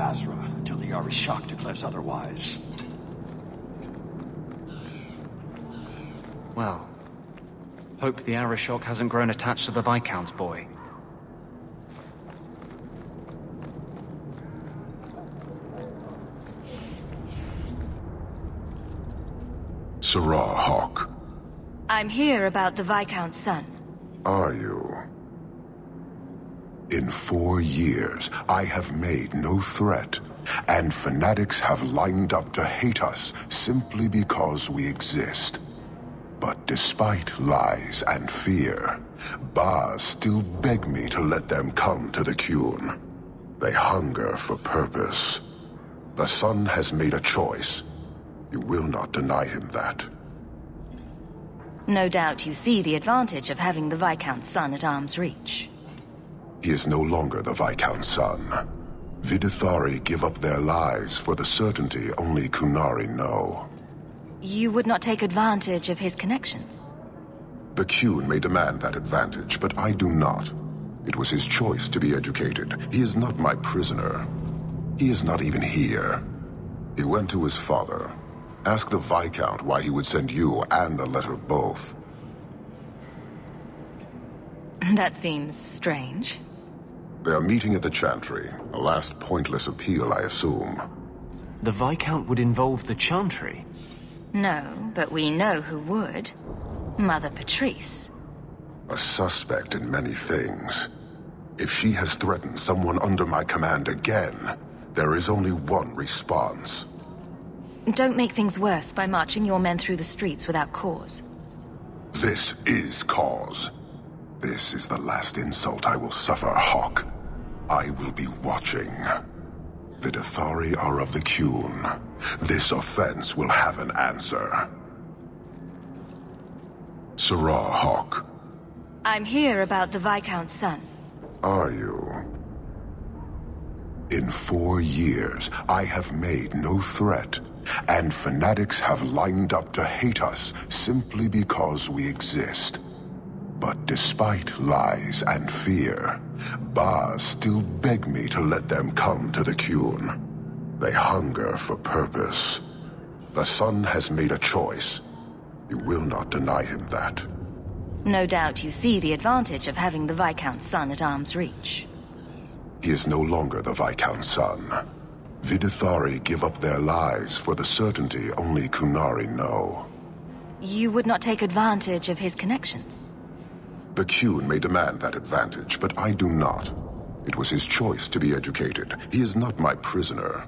Azra until the Arishok declares otherwise. Well, hope the Arishok hasn't grown attached to the Viscount's boy. Sarah Hawk. I'm here about the Viscount's son. Are you? In 4 years, I have made no threat, and fanatics have lined up to hate us simply because we exist. But despite lies and fear, Baz still beg me to let them come to the Qun. They hunger for purpose. The son has made a choice. You will not deny him that. No doubt you see the advantage of having the Viscount's son at arm's reach. He is no longer the Viscount's son. Vidithari give up their lives for the certainty only Kunari know. You would not take advantage of his connections? The Qun may demand that advantage, but I do not. It was his choice to be educated. He is not my prisoner. He is not even here. He went to his father. Ask the Viscount why he would send you and a letter both. That seems strange. They are meeting at the Chantry. A last pointless appeal, I assume. The Viscount would involve the Chantry? No, but we know who would. Mother Patrice. A suspect in many things. If she has threatened someone under my command again, there is only one response. Don't make things worse by marching your men through the streets without cause. This is cause. This is the last insult I will suffer, Hawk. I will be watching. Vidithari are of the Qun. This offense will have an answer. Sarah Hawk. I'm here about the Viscount's son. Are you? In 4 years, I have made no threat, and fanatics have lined up to hate us simply because we exist. But despite lies and fear, Baz still beg me to let them come to the Qun. They hunger for purpose. The son has made a choice. You will not deny him that. No doubt you see the advantage of having the Viscount's son at arm's reach. He is no longer the Viscount's son. Vidithari give up their lives for the certainty only Kunari know. You would not take advantage of his connections? The Qun may demand that advantage, but I do not. It was his choice to be educated. He is not my prisoner.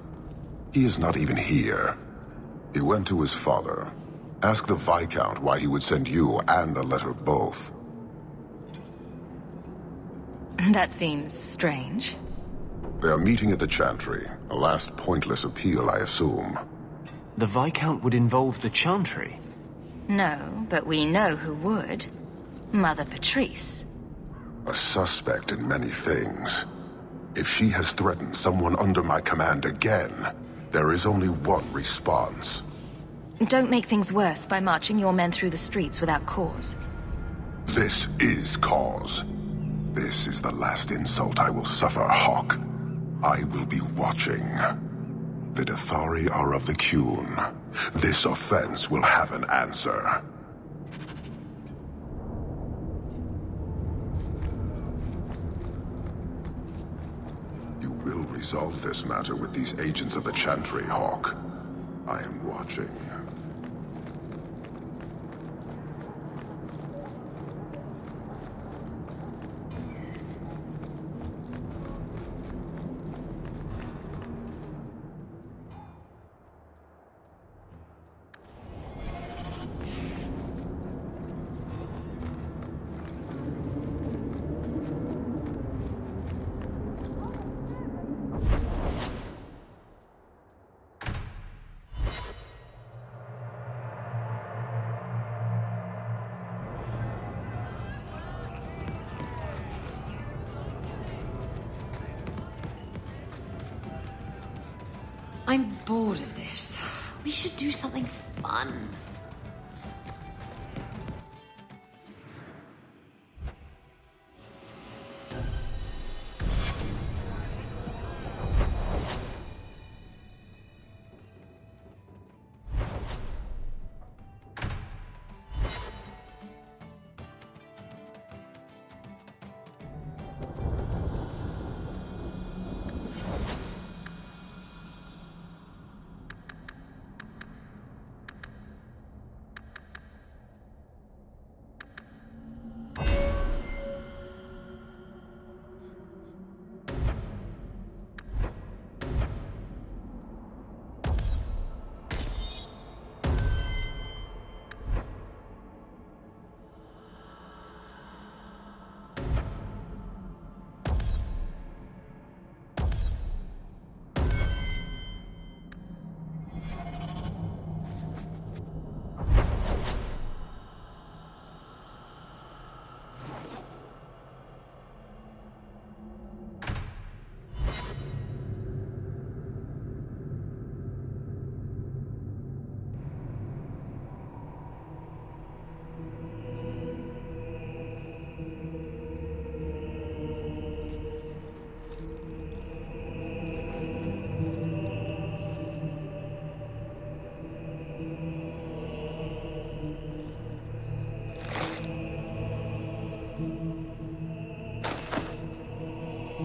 He is not even here. He went to his father. Ask the Viscount why he would send you and a letter both. That seems strange. They are meeting at the Chantry. A last pointless appeal, I assume. The Viscount would involve the Chantry? No, but we know who would. Mother Patrice. A suspect in many things. If she has threatened someone under my command again, there is only one response. Don't make things worse by marching your men through the streets without cause. This is cause. This is the last insult I will suffer, Hawk. I will be watching. Vidithari are of the Qun. This offense will have an answer. You will resolve this matter with these agents of the Chantry, Hawk. I am watching. I'm bored of this. We should do something fun.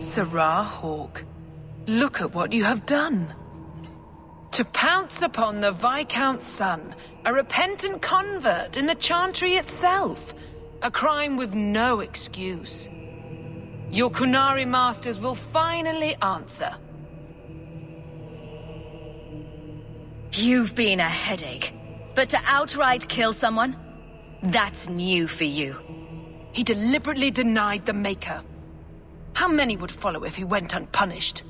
Sirrah Hawke, look at what you have done. To pounce upon the Viscount's son, a repentant convert in the Chantry itself, a crime with no excuse. Your Kunari masters will finally answer. You've been a headache, but to outright kill someone? That's new for you. He deliberately denied the Maker. How many would follow if he went unpunished?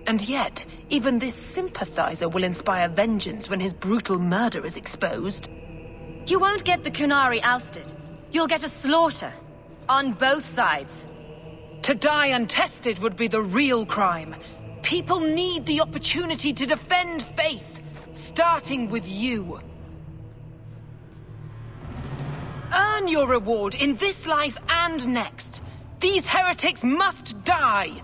And yet, even this sympathizer will inspire vengeance when his brutal murder is exposed. You won't get the Kunari ousted. You'll get a slaughter. On both sides. To die untested would be the real crime. People need the opportunity to defend faith, starting with you. Earn your reward in this life and next. These heretics must die!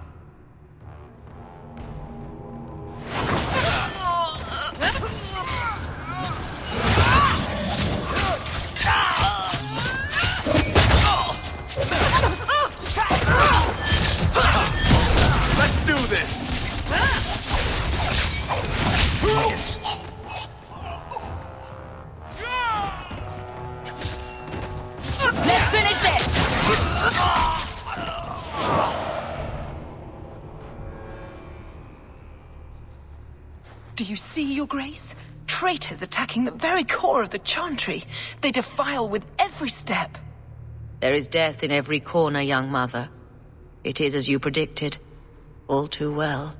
Let's do this! Let's finish this! Do you see, Your Grace? Traitors attacking the very core of the Chantry. They defile with every step. There is death in every corner, young mother. It is as you predicted. All too well.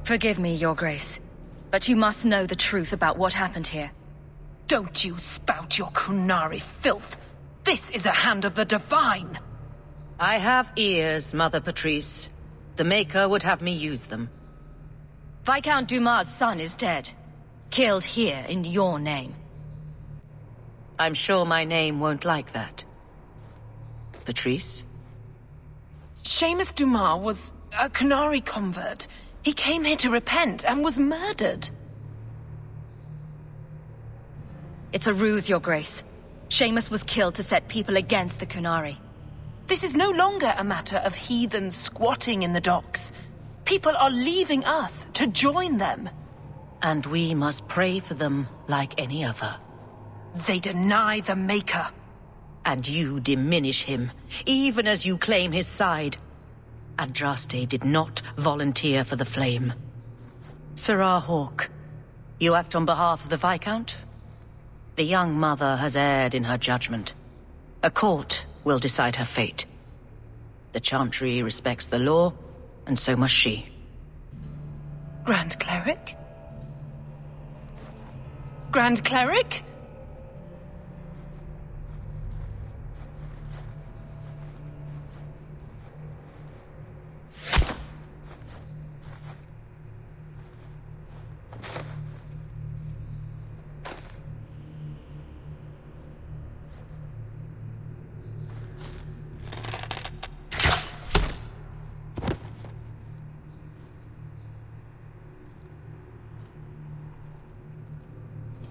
Forgive me, Your Grace, but you must know the truth about what happened here. Don't you spout your Kunari filth. This is a hand of the Divine. I have ears, Mother Patrice. The Maker would have me use them. Viscount Dumas' son is dead. Killed here in your name. I'm sure my name won't like that. Patrice? Seamus Dumas was a Kunari convert. He came here to repent and was murdered. It's a ruse, Your Grace. Seamus was killed to set people against the Kunari. This is no longer a matter of heathens squatting in the docks. People are leaving us to join them. And we must pray for them like any other. They deny the Maker. And you diminish him, even as you claim his side. Andraste did not volunteer for the flame. Sirrah Hawke, you act on behalf of the Viscount? The young mother has erred in her judgment. A court will decide her fate. The Chantry respects the law, and so must she. Grand Cleric? Grand Cleric?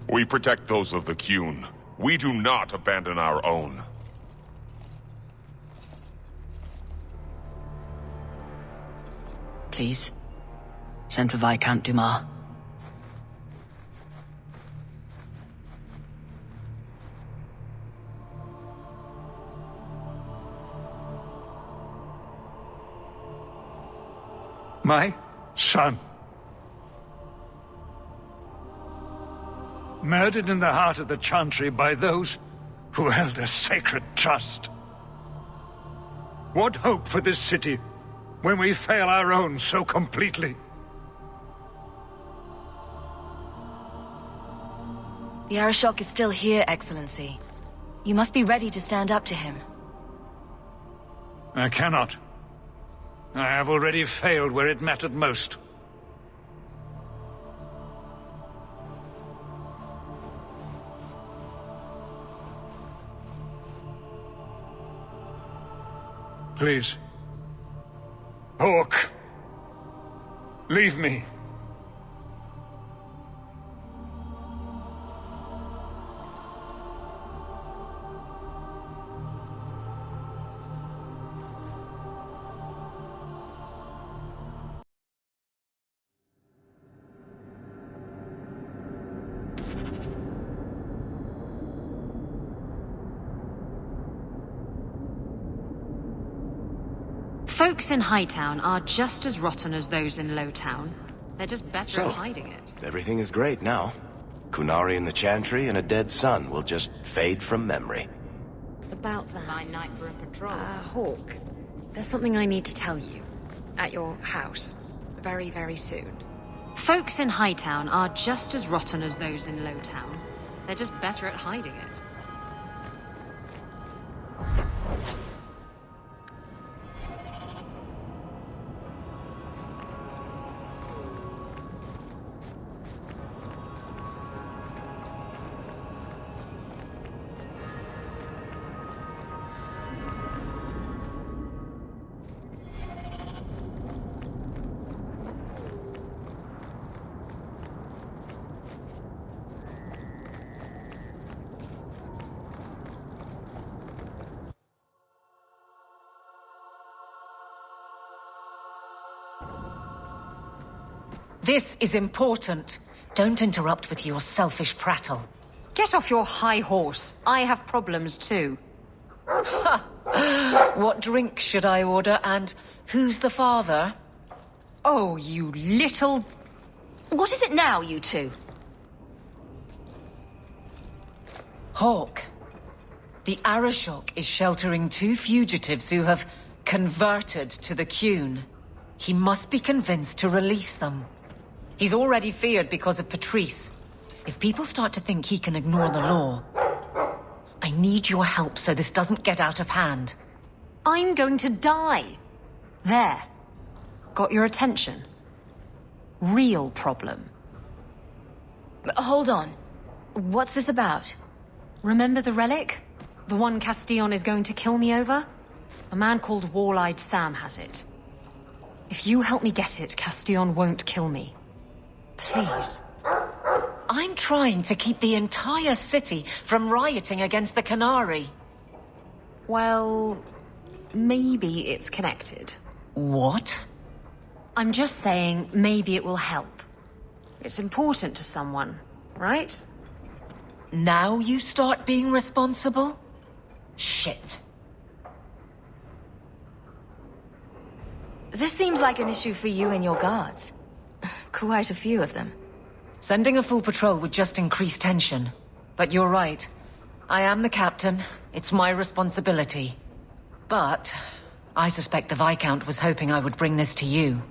We protect those of the Qun. We do not abandon our own. Please, send for Viscount Dumas. My son. Murdered in the heart of the Chantry by those who held a sacred trust. What hope for this city when we fail our own so completely? The Arishok is still here, Excellency. You must be ready to stand up to him. I cannot. I have already failed where it mattered most. Please. Hawke. Leave me. Folks in Hightown are just as rotten as those in Lowtown. They're just better So, at hiding it. everything is great now. Kunari in the Chantry and a dead son will just fade from memory. About that. By night for a patrol. Hawk, there's something I need to tell you. At your house. Very, very soon. Folks in Hightown are just as rotten as those in Lowtown. They're just better at hiding it. This is important. Don't interrupt with your selfish prattle. Get off your high horse. I have problems too. What drink should I order, and who's the father? Oh, you little... What is it now, you two? Hawk. The Arashok is sheltering 2 fugitives who have converted to the Qun. He must be convinced to release them. He's already feared because of Patrice. If people start to think he can ignore the law, I need your help so this doesn't get out of hand. I'm going to die. There. Got your attention? Real problem. Hold on. What's this about? Remember the relic? The one Castillon is going to kill me over? A man called Wall-Eyed Sam has it. If you help me get it, Castillon won't kill me. Please. I'm trying to keep the entire city from rioting against the Canary. Well, maybe it's connected. What? I'm just saying maybe it will help. It's important to someone, right? Now you start being responsible? Shit. This seems like an issue for you and your guards. Quite a few of them. Sending a full patrol would just increase tension. But you're right. I am the captain. It's my responsibility. But I suspect the Viscount was hoping I would bring this to you.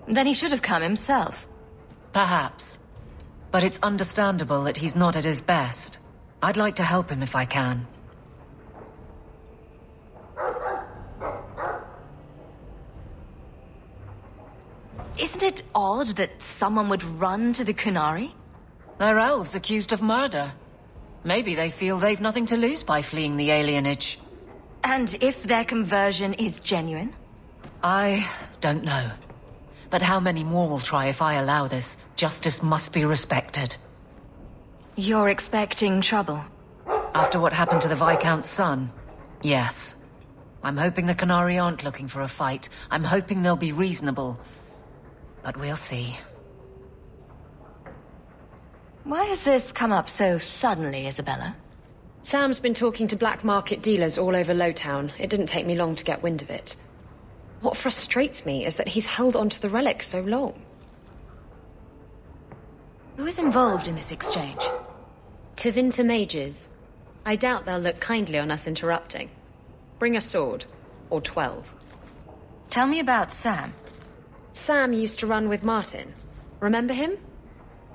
Then he should have come himself. Perhaps. But it's understandable that he's not at his best. I'd like to help him if I can. Isn't it odd that someone would run to the Kunari? They're elves accused of murder. Maybe they feel they've nothing to lose by fleeing the alienage. And if their conversion is genuine? I don't know. But how many more will try if I allow this? Justice must be respected. You're expecting trouble? After what happened to the Viscount's son, yes. I'm hoping the Canary aren't looking for a fight. I'm hoping they'll be reasonable. But we'll see. Why has this come up so suddenly, Isabella? Sam's been talking to black market dealers all over Lowtown. It didn't take me long to get wind of it. What frustrates me is that he's held onto the relic so long. Who is involved in this exchange? Tevinter mages. I doubt they'll look kindly on us interrupting. Bring a sword. Or 12. Tell me about Sam. Sam used to run with Martin. Remember him?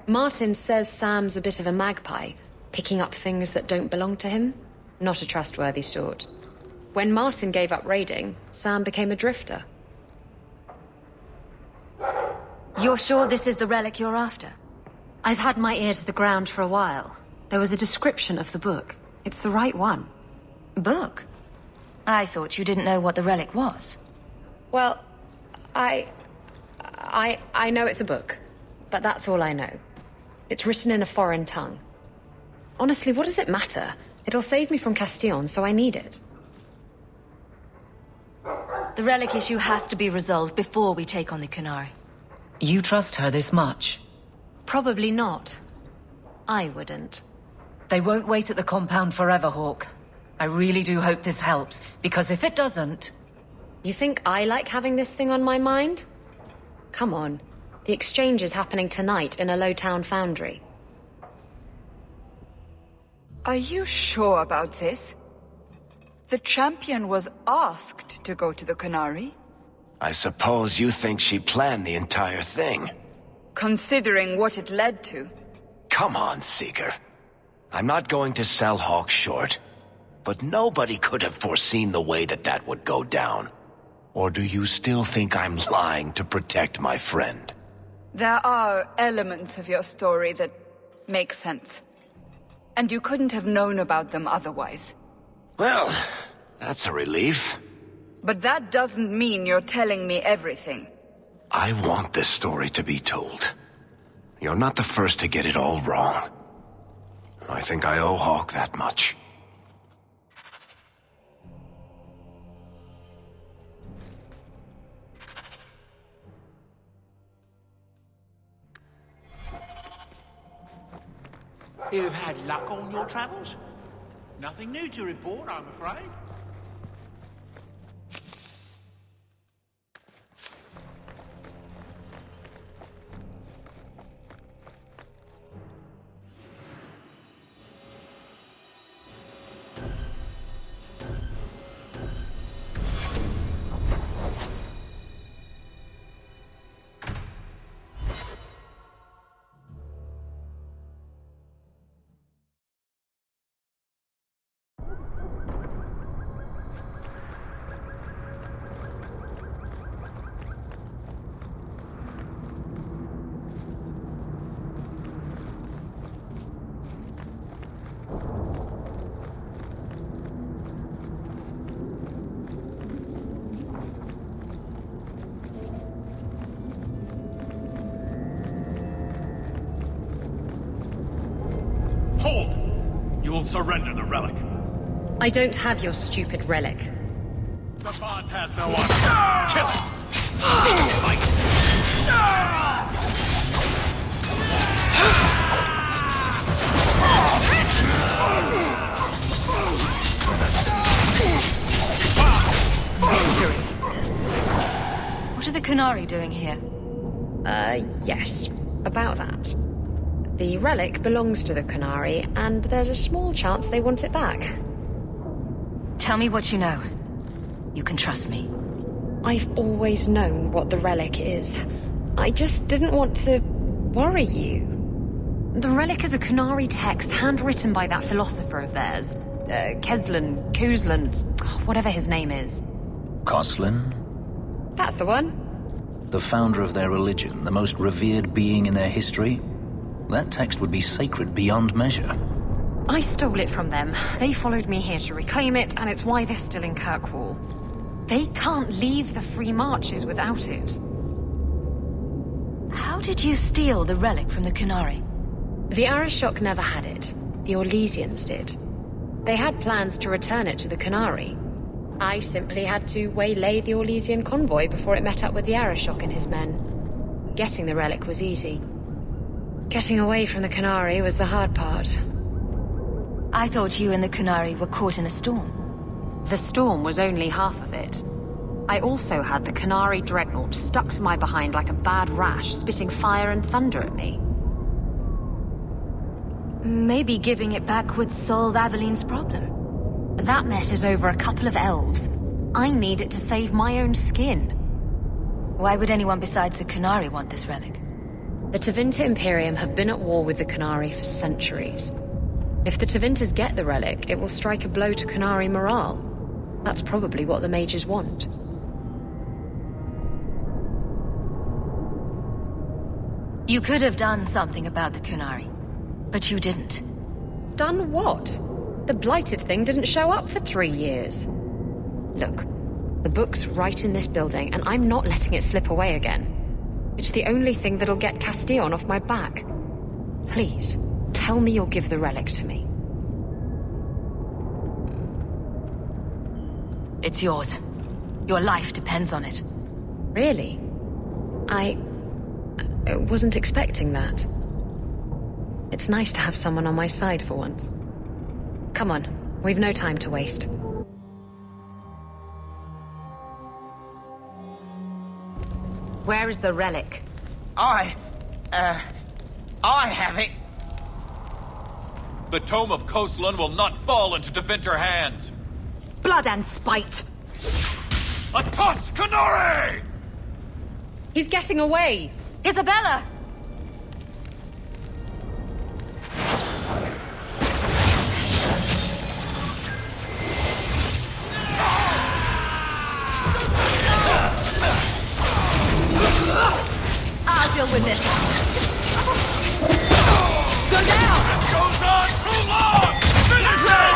Martin says Sam's a bit of a magpie, picking up things that don't belong to him. Not a trustworthy sort. When Martin gave up raiding, Sam became a drifter. You're sure this is the relic you're after? I've had my ear to the ground for a while. There was a description of the book. It's the right one. Book? I thought you didn't know what the relic was. Well, I know it's a book, but that's all I know. It's written in a foreign tongue. Honestly, what does it matter? It'll save me from Castillon, so I need it. The relic issue has to be resolved before we take on the Kunari. You trust her this much? Probably not. I wouldn't. They won't wait at the compound forever, Hawk. I really do hope this helps, because if it doesn't... You think I like having this thing on my mind? Come on. The exchange is happening tonight in a low-town foundry. Are you sure about this? The champion was asked to go to the Canary. I suppose you think she planned the entire thing. Considering what it led to. Come on, Seeker. I'm not going to sell Hawk short, but nobody could have foreseen the way that would go down. Or do you still think I'm lying to protect my friend? There are elements of your story that make sense. And you couldn't have known about them otherwise. Well, that's a relief. But that doesn't mean you're telling me everything. I want this story to be told. You're not the first to get it all wrong. I think I owe Hawk that much. You've had luck on your travels? Nothing new to report, I'm afraid. Hold! You will surrender the relic. I don't have your stupid relic. The boss has no one. Kill him! What are the Canary doing here? Yes. About that. The relic belongs to the Canary, and there's a small chance they want it back. Tell me what you know. You can trust me. I've always known what the relic is. I just didn't want to worry you. The relic is a Canary text handwritten by that philosopher of theirs. Kuzlan, whatever his name is. Koslin? That's the one. The founder of their religion, the most revered being in their history? That text would be sacred beyond measure. I stole it from them. They followed me here to reclaim it, and it's why they're still in Kirkwall. They can't leave the Free Marches without it. How did you steal the relic from the Canary? The Arishok never had it. The Orlesians did. They had plans to return it to the Canary. I simply had to waylay the Orlesian convoy before it met up with the Arishok and his men. Getting the relic was easy. Getting away from the Canary was the hard part. I thought you and the Canary were caught in a storm. The storm was only half of it. I also had the Canary dreadnought stuck to my behind like a bad rash, spitting fire and thunder at me. Maybe giving it back would solve Aveline's problem. That messes over a couple of elves. I need it to save my own skin. Why would anyone besides the Canary want this relic? The Tevinter Imperium have been at war with the Canary for centuries. If the Tevinter's get the relic, it will strike a blow to Canary morale. That's probably what the mages want. You could have done something about the Canary, but you didn't. Done what? The blighted thing didn't show up for 3 years. Look, the book's right in this building, and I'm not letting it slip away again. It's the only thing that'll get Castillon off my back. Please, tell me you'll give the relic to me. It's yours. Your life depends on it. Really? I wasn't expecting that. It's nice to have someone on my side for once. Come on, we've no time to waste. Where is the relic? I have it. The Tome of Coastland will not fall into Defender hands. Blood and spite! A Tuscanori! He's getting away! Isabella! I'll deal with this. Go down! This goes on too long! Finish it!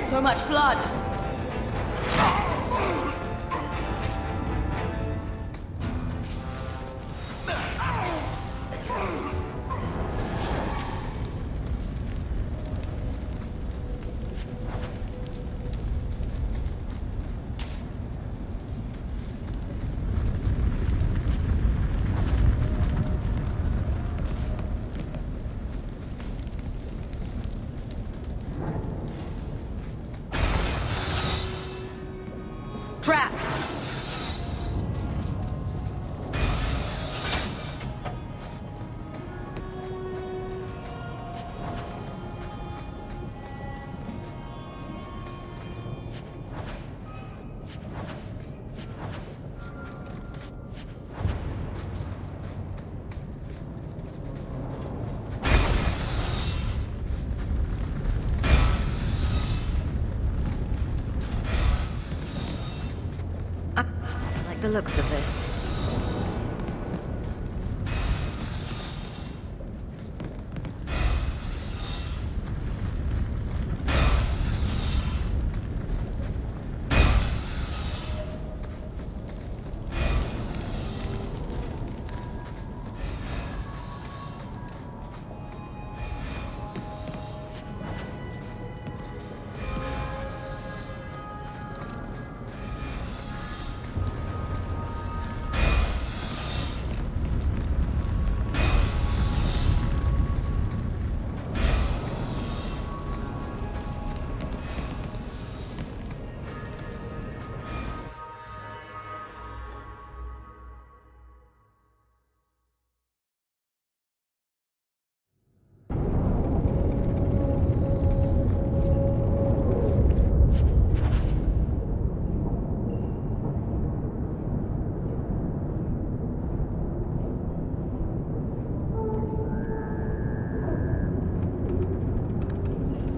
So much blood. Trap! The looks of this.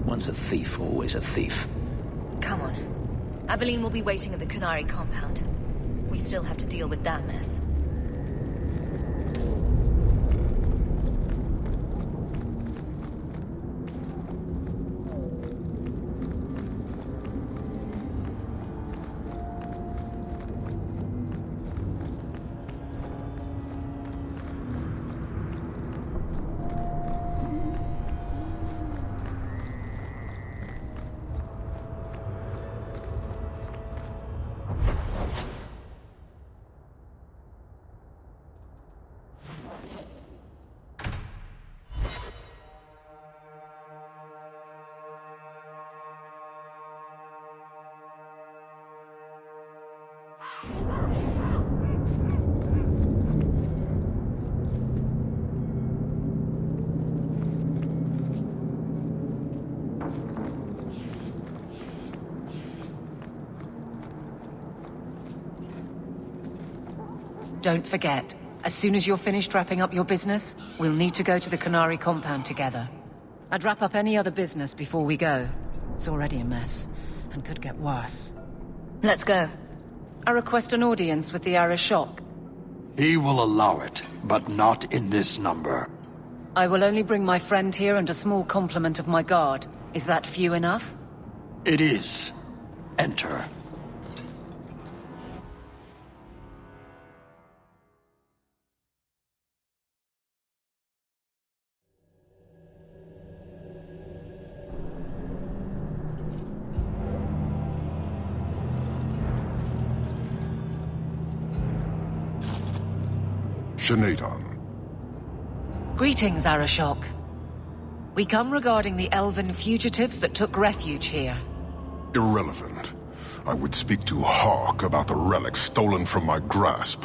Once a thief, always a thief. Come on. Aveline will be waiting at the Canary compound. We still have to deal with that mess. Don't forget, as soon as you're finished wrapping up your business, we'll need to go to the Canary compound together. I'd wrap up any other business before we go. It's already a mess, and could get worse. Let's go. I request an audience with the Arishok. He will allow it, but not in this number. I will only bring my friend here and a small complement of my guard. Is that few enough? It is. Enter. Unedited. Greetings, Arishok. We come regarding the elven fugitives that took refuge here. Irrelevant. I would speak to Hawk about the relic stolen from my grasp.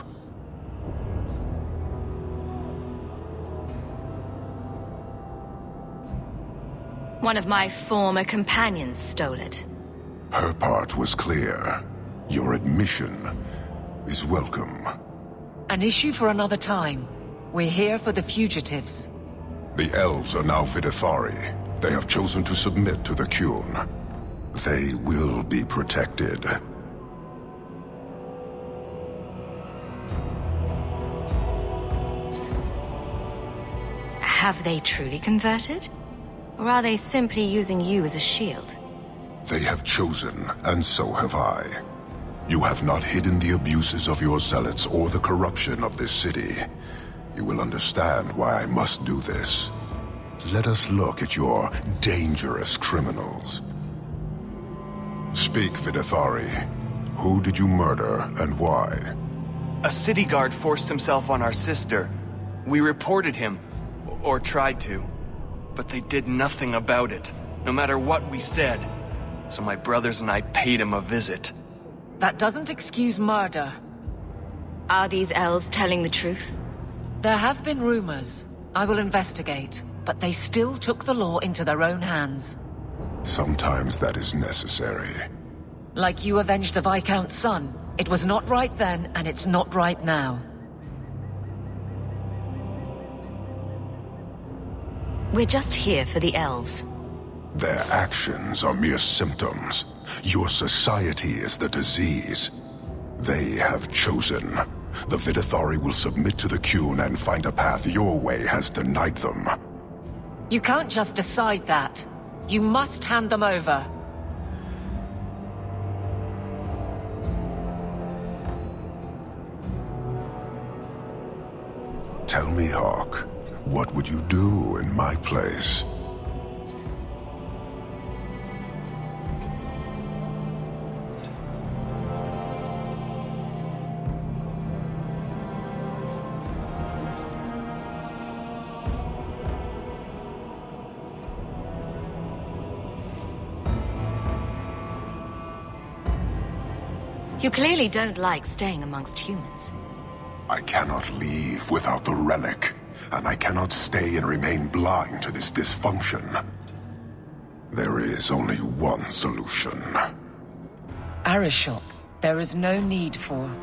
One of my former companions stole it. Her part was clear. Your admission is welcome. An issue for another time. We're here for the fugitives. The elves are now Vidithari. They have chosen to submit to the Qun. They will be protected. Have they truly converted? Or are they simply using you as a shield? They have chosen, and so have I. You have not hidden the abuses of your zealots or the corruption of this city. You will understand why I must do this. Let us look at your dangerous criminals. Speak, Vidithari. Who did you murder, and why? A city guard forced himself on our sister. We reported him, or tried to. But they did nothing about it, no matter what we said. So my brothers and I paid him a visit. That doesn't excuse murder. Are these elves telling the truth? There have been rumors. I will investigate, but they still took the law into their own hands. Sometimes that is necessary. Like you avenged the Viscount's son. It was not right then, and it's not right now. We're just here for the elves. Their actions are mere symptoms. Your society is the disease. They have chosen. The Vidithari will submit to the Qun and find a path your way has denied them. You can't just decide that. You must hand them over. Tell me, Hawk, what would you do in my place? You clearly don't like staying amongst humans. I cannot leave without the relic, and I cannot stay and remain blind to this dysfunction. There is only one solution. Arishok, there is no need for...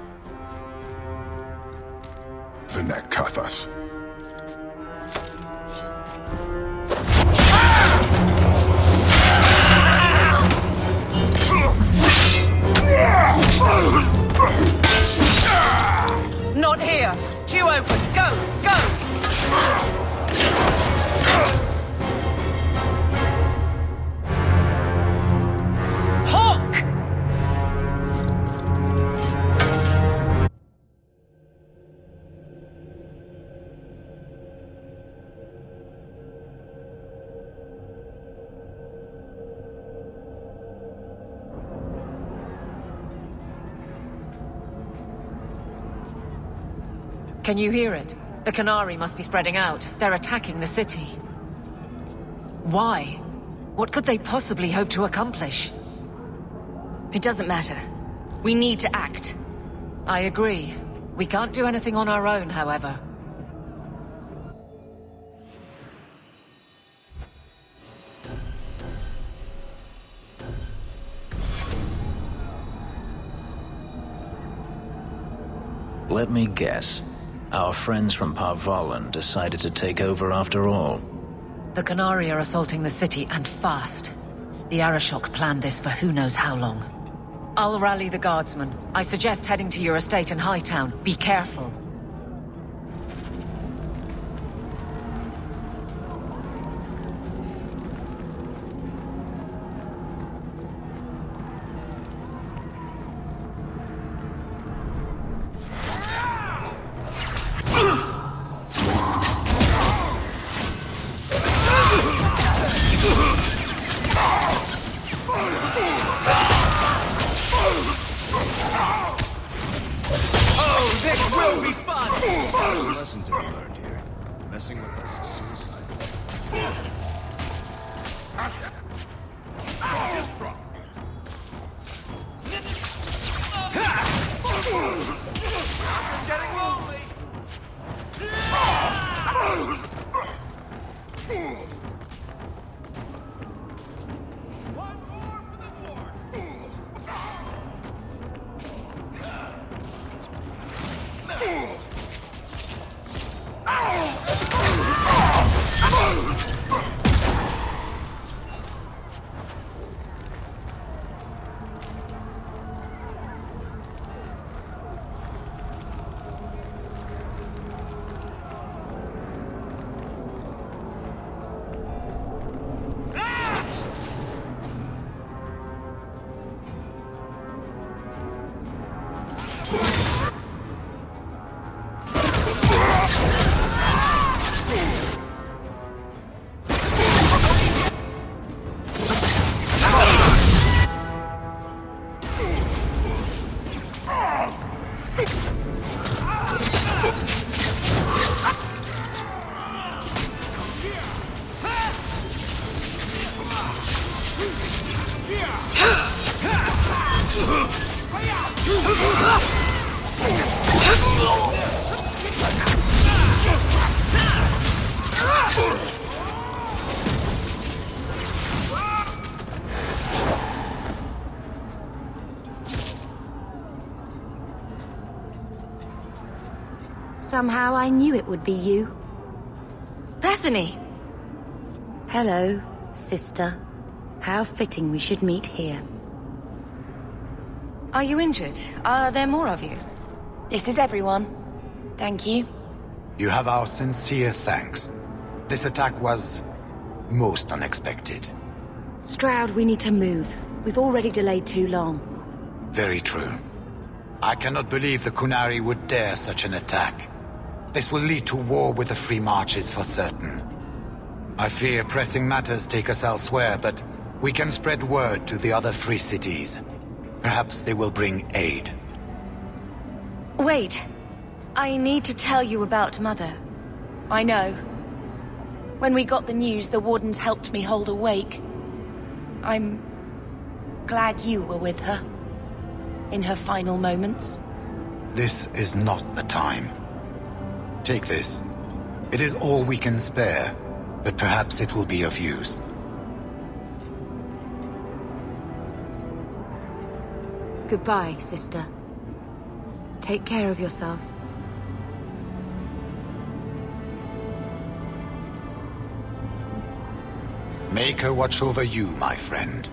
Vinekathas. Not here! Two open! Go! Go! Hawk! Can you hear it? The Canary must be spreading out. They're attacking the city. Why? What could they possibly hope to accomplish? It doesn't matter. We need to act. I agree. We can't do anything on our own, however. Let me guess. Our friends from Parvalan decided to take over after all. The Canary are assaulting the city, and fast. The Arishok planned this for who knows how long. I'll rally the guardsmen. I suggest heading to your estate in Hightown. Be careful. Lesson to be learned here. Messing with us is suicide. Getting lonely. Somehow I knew it would be you. Bethany! Hello, sister. How fitting we should meet here. Are you injured? Are there more of you? This is everyone. Thank you. You have our sincere thanks. This attack was most unexpected. Stroud, we need to move. We've already delayed too long. Very true. I cannot believe the Kunari would dare such an attack. This will lead to war with the Free Marches for certain. I fear pressing matters take us elsewhere, but we can spread word to the other free cities. Perhaps they will bring aid. Wait. I need to tell you about Mother. I know. When we got the news, the Wardens helped me hold a wake. I'm glad you were with her. In her final moments. This is not the time. Take this. It is all we can spare, but perhaps it will be of use. Goodbye, sister. Take care of yourself. Make her watch over you, my friend.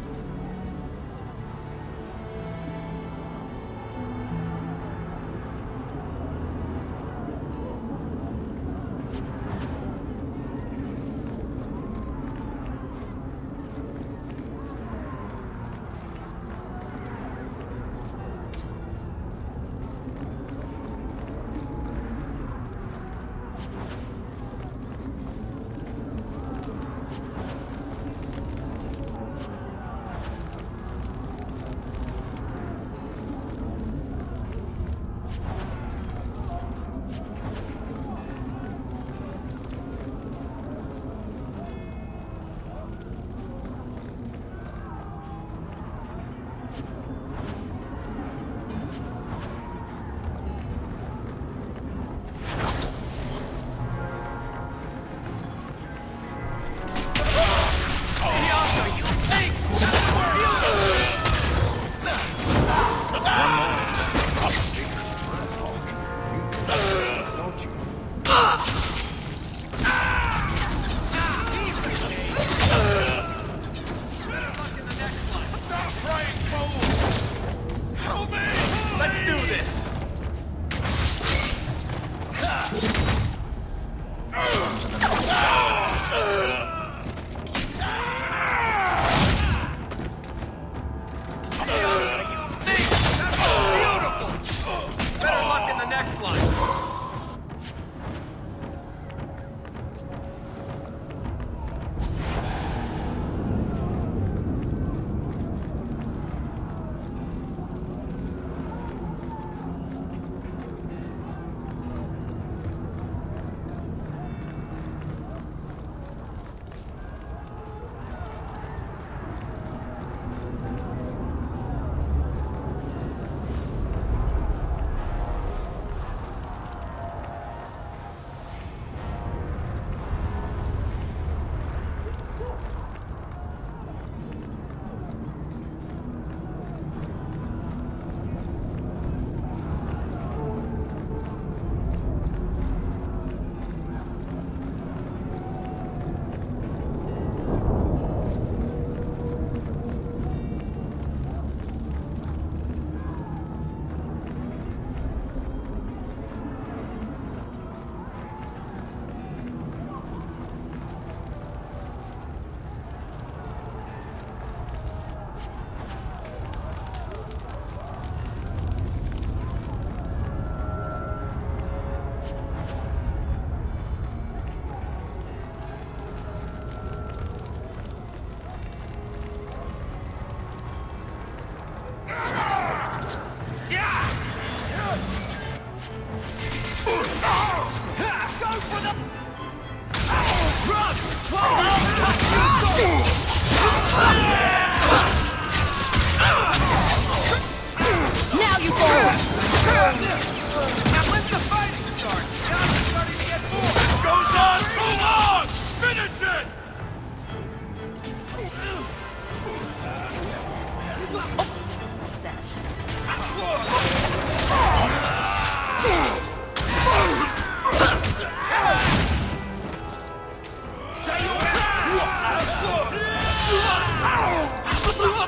Sense.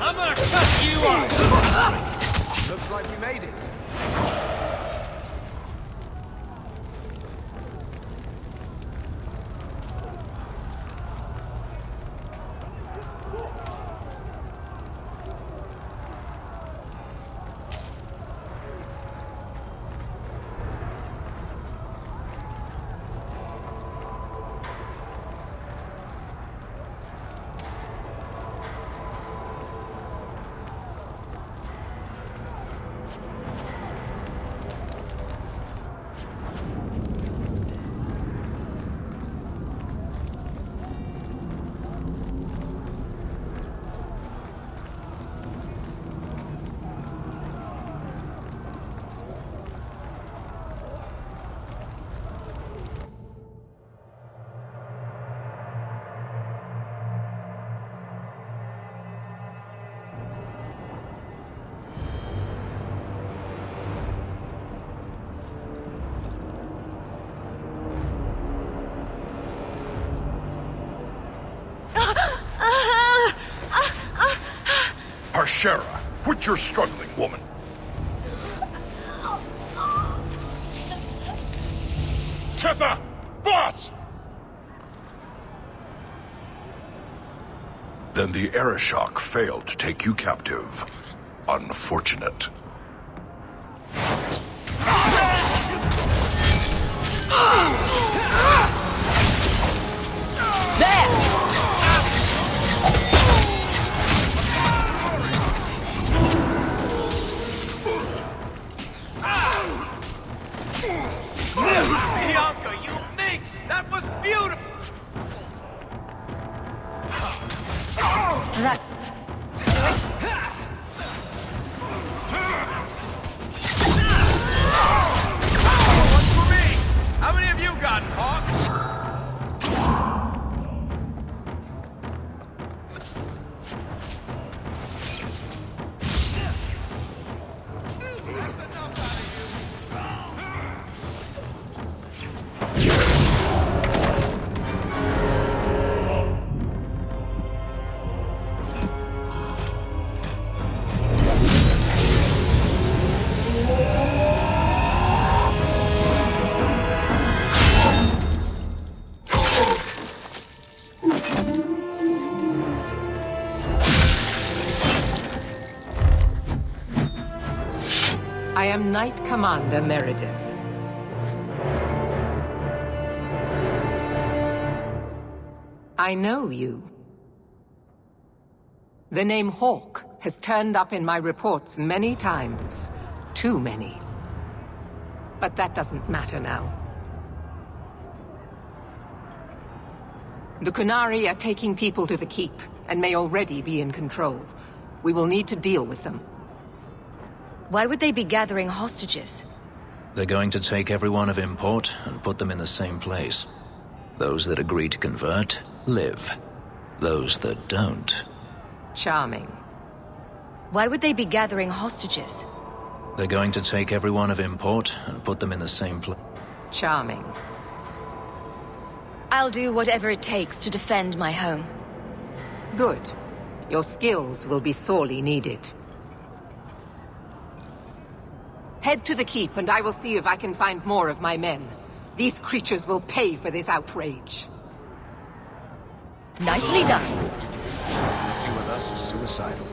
I'm gonna cut you off! Looks like we made it. Harshera, quit your struggling, woman. Tetha! Boss! Then the Arishok failed to take you captive. Unfortunate. Bianca, you minx! That was beautiful! That... What's for me? How many have you got, Hawk? I am Knight Commander Meredith. I know you. The name Hawk has turned up in my reports many times. Too many. But that doesn't matter now. The Kunari are taking people to the Keep, and may already be in control. We will need to deal with them. Why would they be gathering hostages? They're going to take everyone of import and put them in the same place. Those that agree to convert, live. Those that don't... Charming. Why would they be gathering hostages? They're going to take everyone of import and put them in the same place. Charming. I'll do whatever it takes to defend my home. Good. Your skills will be sorely needed. Head to the Keep, and I will see if I can find more of my men. These creatures will pay for this outrage. Nicely done. Messing with us is suicidal.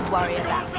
to worry about.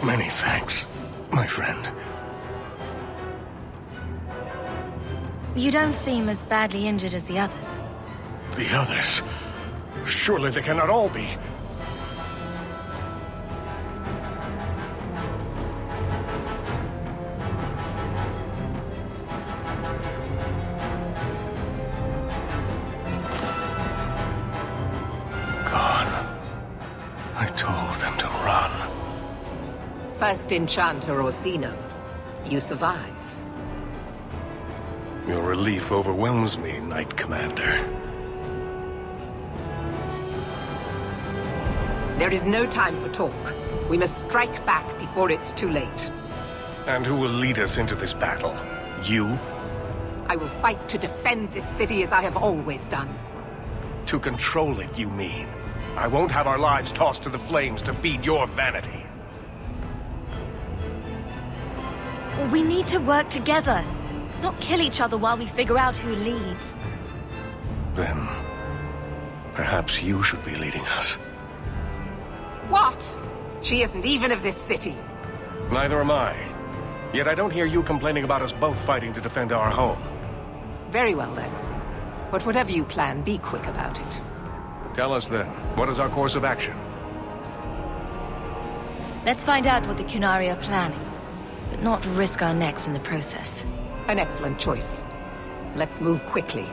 Many thanks, my friend. You don't seem as badly injured as the others. The others? Surely they cannot all be. Gone. I told them to run. First Enchanter Orsino. You survive. Your relief overwhelms me, Knight Commander. There is no time for talk. We must strike back before it's too late. And who will lead us into this battle? You? I will fight to defend this city as I have always done. To control it, you mean? I won't have our lives tossed to the flames to feed your vanity. We need to work together, not kill each other while we figure out who leads. Then, perhaps you should be leading us. What? She isn't even of this city. Neither am I. Yet I don't hear you complaining about us both fighting to defend our home. Very well then. But whatever you plan, be quick about it. Tell us then, what is our course of action? Let's find out what the Qunari are planning, but not risk our necks in the process. An excellent choice. Let's move quickly.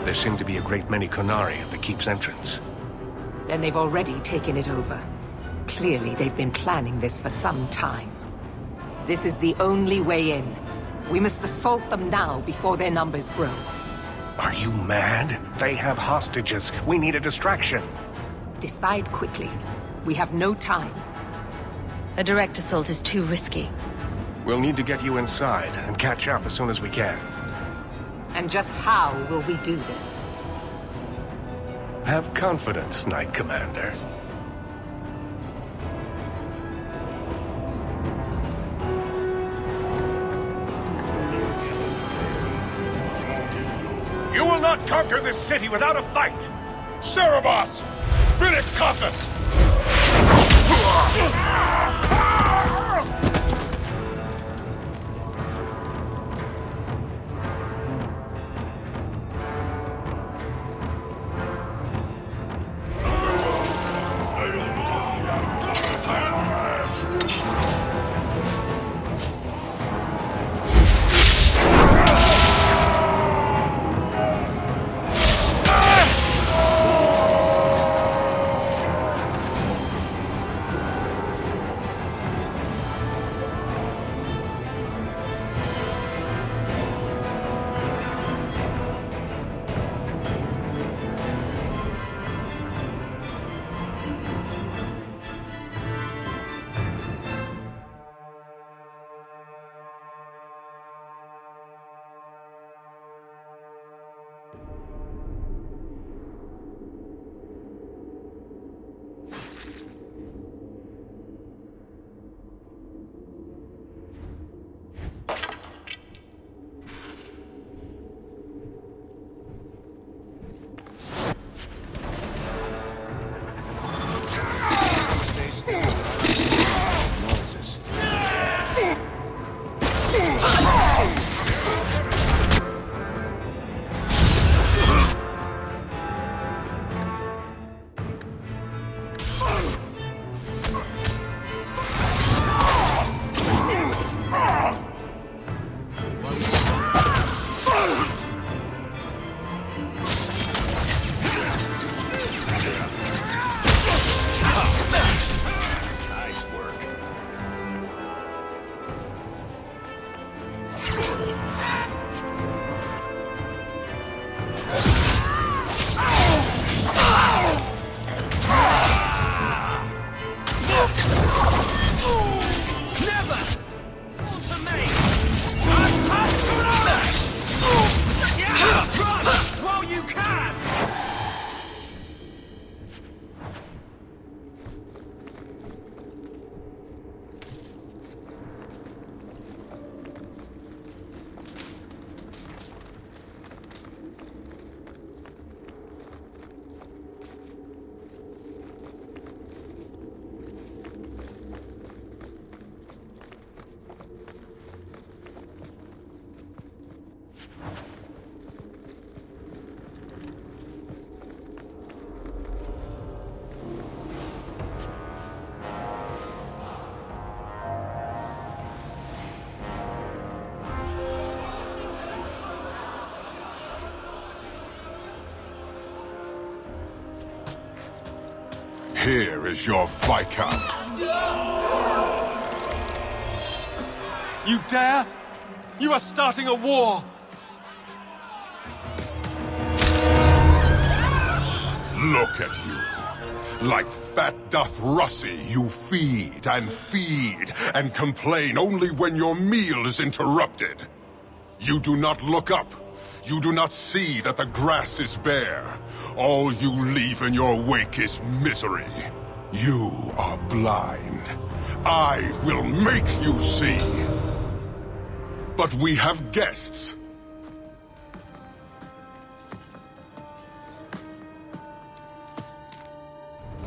There seem to be a great many Qunari at the keep's entrance. Then they've already taken it over. Clearly, they've been planning this for some time. This is the only way in. We must assault them now before their numbers grow. Are you mad? They have hostages. We need a distraction. Decide quickly. We have no time. A direct assault is too risky. We'll need to get you inside and catch up as soon as we can. And just how will we do this? Have confidence, Knight Commander. You will not conquer this city without a fight! Cerebos! Spirit Compass! Here is your Viscount. You dare? You are starting a war! Look at you. Like fat doth Russie, you feed and complain only when your meal is interrupted. You do not look up. You do not see that the grass is bare. All you leave in your wake is misery. You are blind. I will make you see. But we have guests.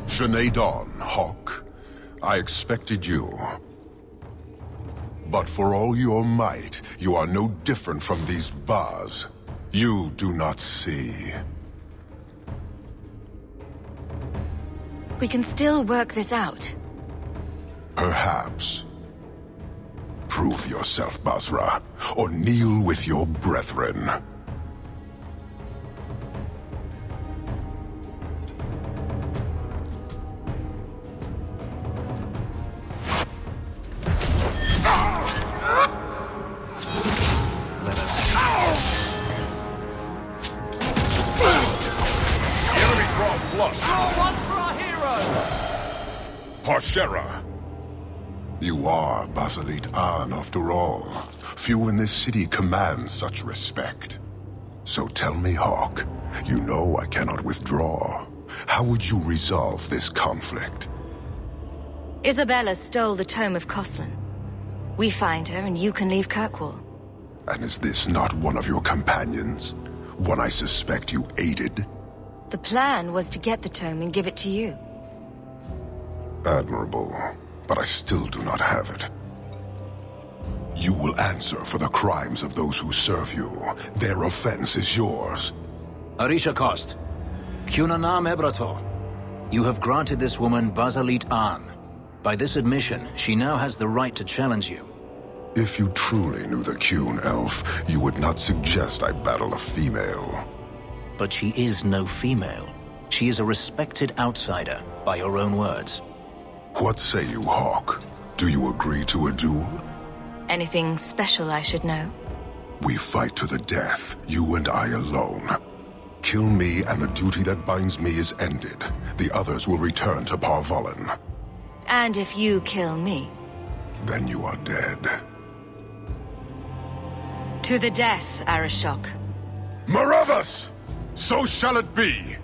Sinead Dawn, Hawk. I expected you. But for all your might, you are no different from these bars. You do not see. We can still work this out. Perhaps. Prove yourself, Basra, or kneel with your brethren. Parshera! You are Basilit An, after all. Few in this city command such respect. So tell me, Hawk, you know I cannot withdraw. How would you resolve this conflict? Isabella stole the Tome of Koslan. We find her and you can leave Kirkwall. And is this not one of your companions? One I suspect you aided? The plan was to get the tome and give it to you. Admirable, but I still do not have it. You will answer for the crimes of those who serve you. Their offense is yours. Arisha Kost, Cunanam Ebrato. You have granted this woman Basilit An. By this admission, she now has the right to challenge you. If you truly knew the Cune elf, you would not suggest I battle a female. But she is no female. She is a respected outsider, by your own words. What say you, Hawk? Do you agree to a duel? Anything special I should know? We fight to the death, you and I alone. Kill me and the duty that binds me is ended. The others will return to Parvolan. And if you kill me? Then you are dead. To the death, Arishok. Marathas! So shall it be!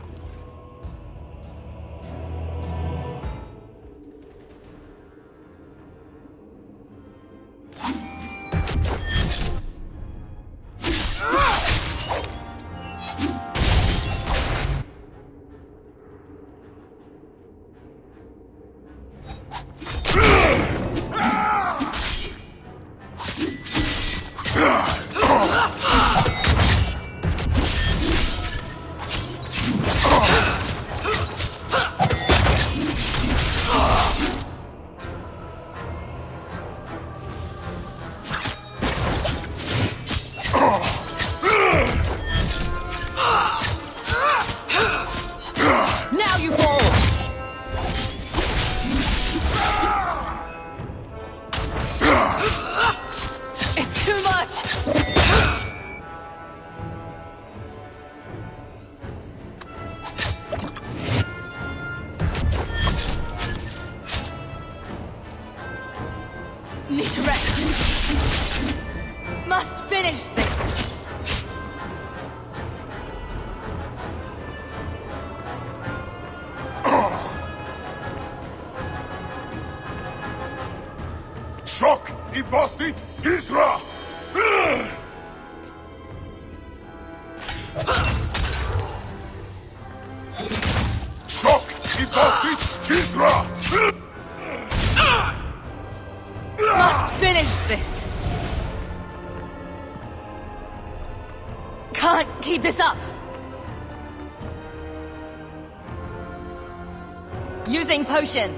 Need to rest. Must finish this. Shock! Ibosit! Isra! Shock! Ibosit! Isra! Must finish this. Can't keep this up. Using potion.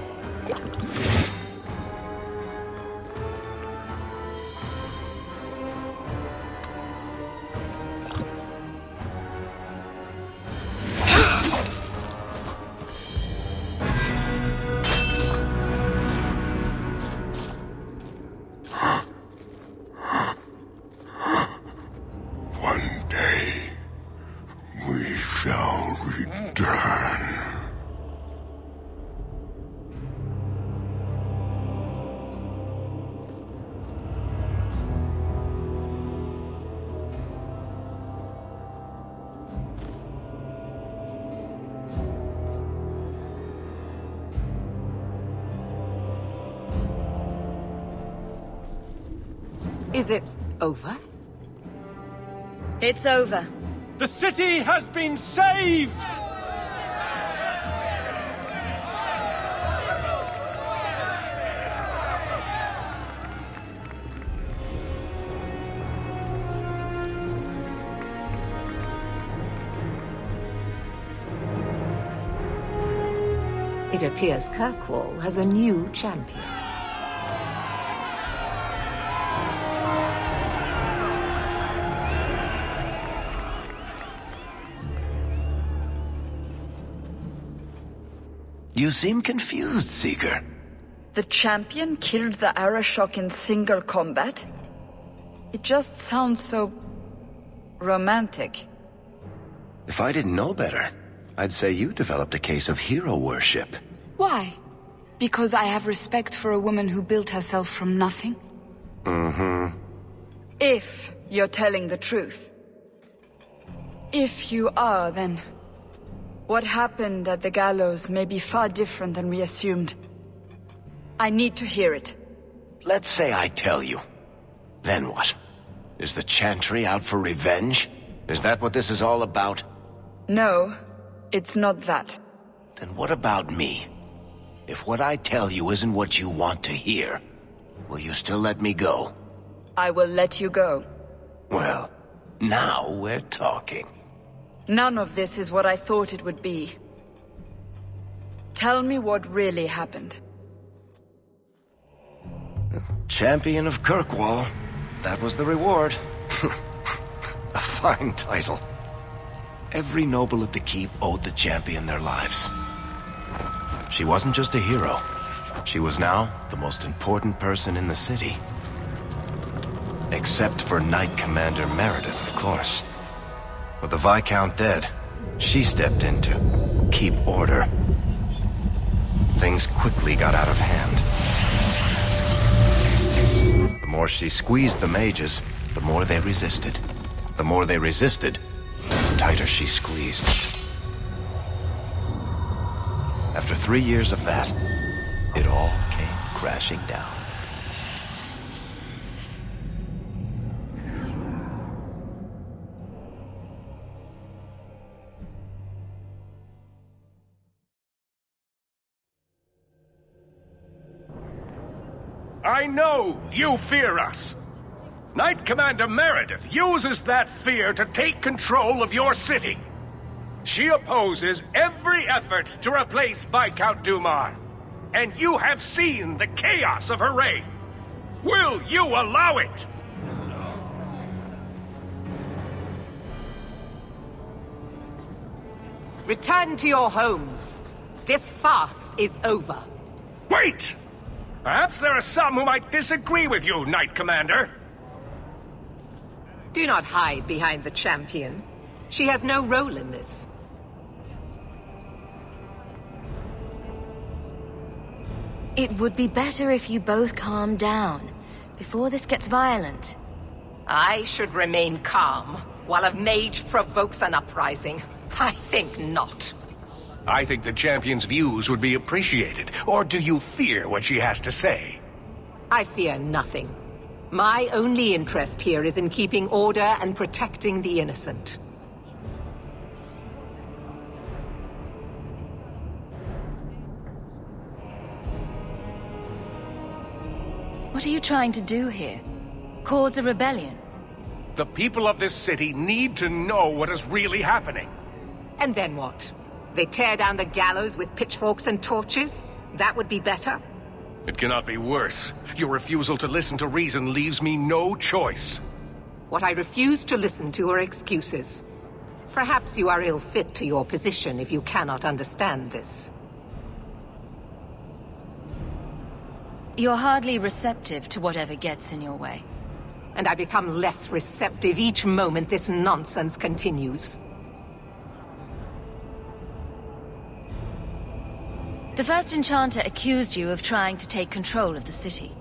Is it over? It's over. The city has been saved! It appears Kirkwall has a new champion. You seem confused, Seeker. The champion killed the Arashok in single combat? It just sounds so... romantic. If I didn't know better, I'd say you developed a case of hero worship. Why? Because I have respect for a woman who built herself from nothing? Mm-hmm. If you're telling the truth. If you are, then... what happened at the gallows may be far different than we assumed. I need to hear it. Let's say I tell you. Then what? Is the Chantry out for revenge? Is that what this is all about? No, it's not that. Then what about me? If what I tell you isn't what you want to hear, will you still let me go? I will let you go. Well, now we're talking. None of this is what I thought it would be. Tell me what really happened. Champion of Kirkwall. That was the reward. A fine title. Every noble at the keep owed the champion their lives. She wasn't just a hero. She was now the most important person in the city. Except for Knight Commander Meredith, of course. With the Viscount dead, she stepped in to keep order. Things quickly got out of hand. The more she squeezed the mages, the more they resisted. The more they resisted, the tighter she squeezed. After 3 years of that, it all came crashing down. I know you fear us. Knight Commander Meredith uses that fear to take control of your city. She opposes every effort to replace Viscount Dumar. And you have seen the chaos of her reign. Will you allow it? Return to your homes. This farce is over. Wait! Perhaps there are some who might disagree with you, Knight Commander. Do not hide behind the champion. She has no role in this. It would be better if you both calm down before this gets violent. I should remain calm while a mage provokes an uprising. I think not. I think the champion's views would be appreciated. Or do you fear what she has to say? I fear nothing. My only interest here is in keeping order and protecting the innocent. What are you trying to do here? Cause a rebellion? The people of this city need to know what is really happening. And then what? They tear down the gallows with pitchforks and torches? That would be better? It cannot be worse. Your refusal to listen to reason leaves me no choice. What I refuse to listen to are excuses. Perhaps you are ill-fit to your position if you cannot understand this. You're hardly receptive to whatever gets in your way. And I become less receptive each moment this nonsense continues. The first enchanter accused you of trying to take control of the city.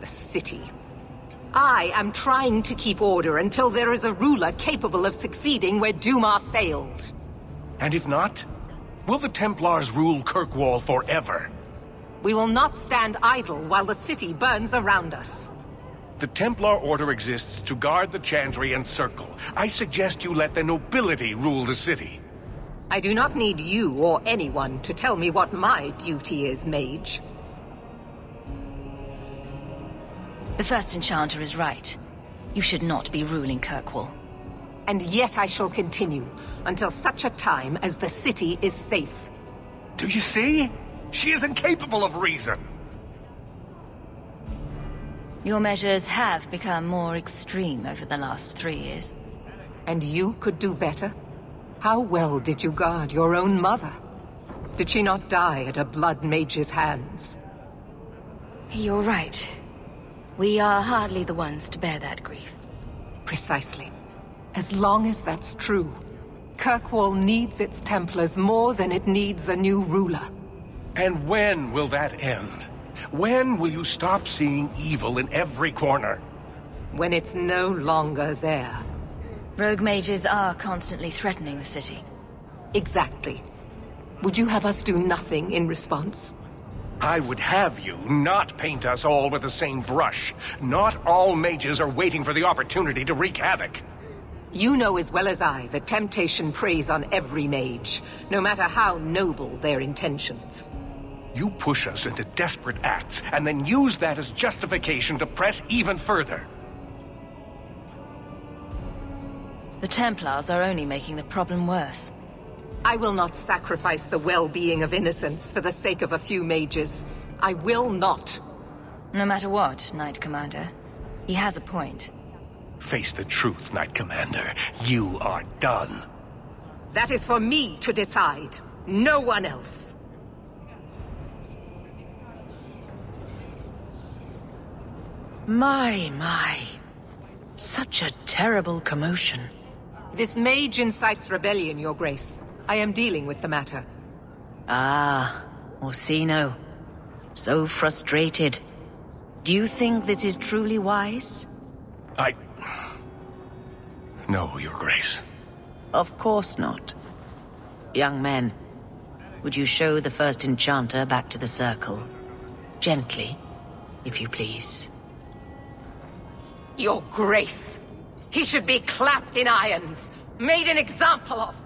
The city? I am trying to keep order until there is a ruler capable of succeeding where Dumar failed. And if not? Will the Templars rule Kirkwall forever? We will not stand idle while the city burns around us. The Templar Order exists to guard the Chantry and Circle. I suggest you let the nobility rule the city. I do not need you or anyone to tell me what my duty is, mage. The First Enchanter is right. You should not be ruling Kirkwall. And yet I shall continue, until such a time as the city is safe. Do you see? She is incapable of reason. Your measures have become more extreme over the last 3 years. And you could do better? How well did you guard your own mother? Did she not die at a blood mage's hands? You're right. We are hardly the ones to bear that grief. Precisely. As long as that's true, Kirkwall needs its Templars more than it needs a new ruler. And when will that end? When will you stop seeing evil in every corner? When it's no longer there. Rogue mages are constantly threatening the city. Exactly. Would you have us do nothing in response? I would have you not paint us all with the same brush. Not all mages are waiting for the opportunity to wreak havoc. You know as well as I that temptation preys on every mage, no matter how noble their intentions. You push us into desperate acts, and then use that as justification to press even further. The Templars are only making the problem worse. I will not sacrifice the well-being of innocents for the sake of a few mages. I will not. No matter what, Knight Commander. He has a point. Face the truth, Knight Commander. You are done. That is for me to decide. No one else. My. Such a terrible commotion. This mage incites rebellion, Your Grace. I am dealing with the matter. Ah, Orsino. So frustrated. Do you think this is truly wise? No, Your Grace. Of course not. Young men, would you show the First Enchanter back to the Circle? Gently, if you please. Your Grace! He should be clapped in irons, made an example of!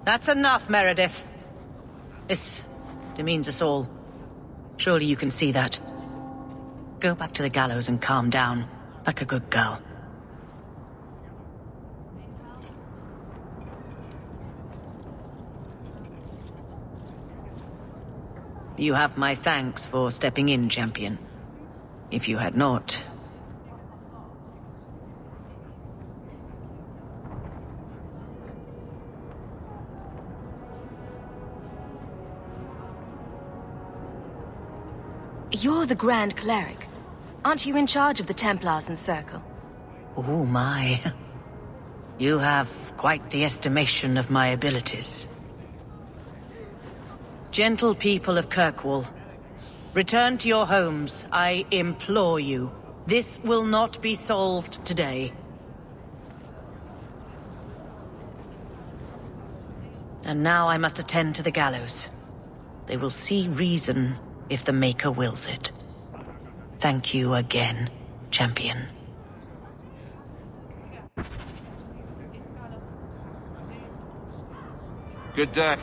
That's enough, Meredith. This demeans us all. Surely you can see that. Go back to the gallows and calm down, like a good girl. You have my thanks for stepping in, champion. If you had not... You're the Grand Cleric. Aren't you in charge of the Templars and Circle? Oh my. You have quite the estimation of my abilities. Gentle people of Kirkwall, return to your homes, I implore you. This will not be solved today. And now I must attend to the gallows. They will see reason if the Maker wills it. Thank you again, champion. Good day.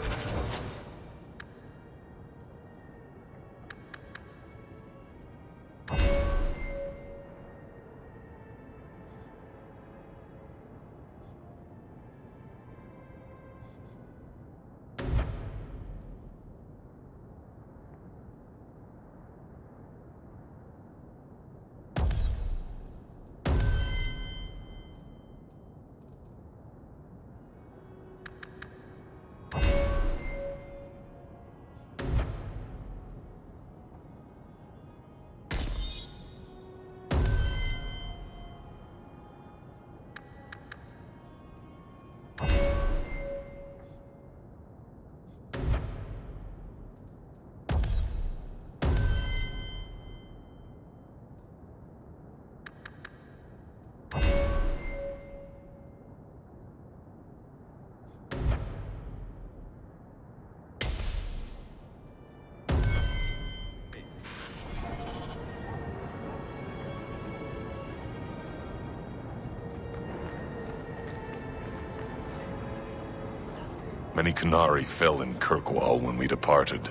Many Qunari fell in Kirkwall when we departed.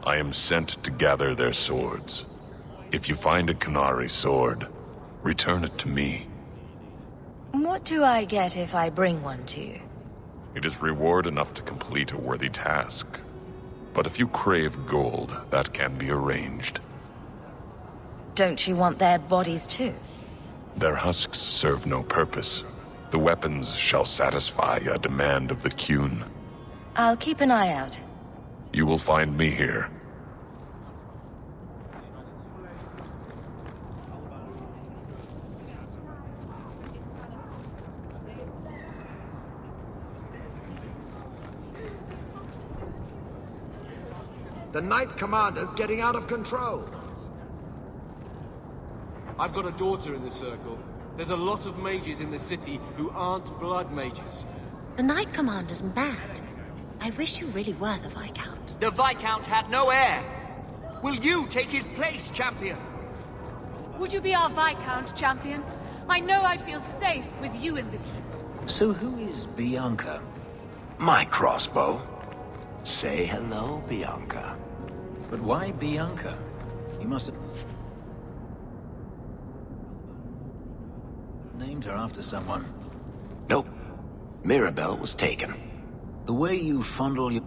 I am sent to gather their swords. If you find a Qunari sword, return it to me. What do I get if I bring one to you? It is reward enough to complete a worthy task. But if you crave gold, that can be arranged. Don't you want their bodies too? Their husks serve no purpose. The weapons shall satisfy a demand of the Qun. I'll keep an eye out. You will find me here. The Knight Commander's getting out of control. I've got a daughter in the Circle. There's a lot of mages in the city who aren't blood mages. The Knight Commander's mad. I wish you really were the Viscount. The Viscount had no heir. Will you take his place, champion? Would you be our Viscount, champion? I know I'd feel safe with you in the keep. So who is Bianca? My crossbow. Say hello, Bianca. But why Bianca? You must have named her after someone. Nope. Mirabelle was taken. The way you fondle your...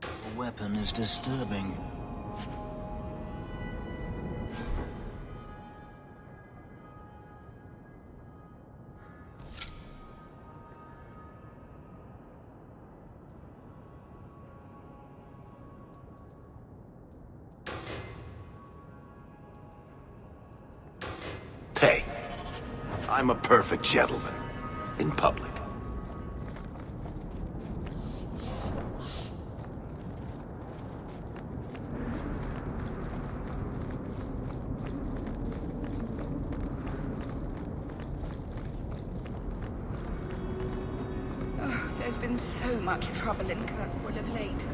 The weapon is disturbing. Hey, I'm a perfect gentleman. In public. Oh, there's been so much trouble in Kirkwall of late.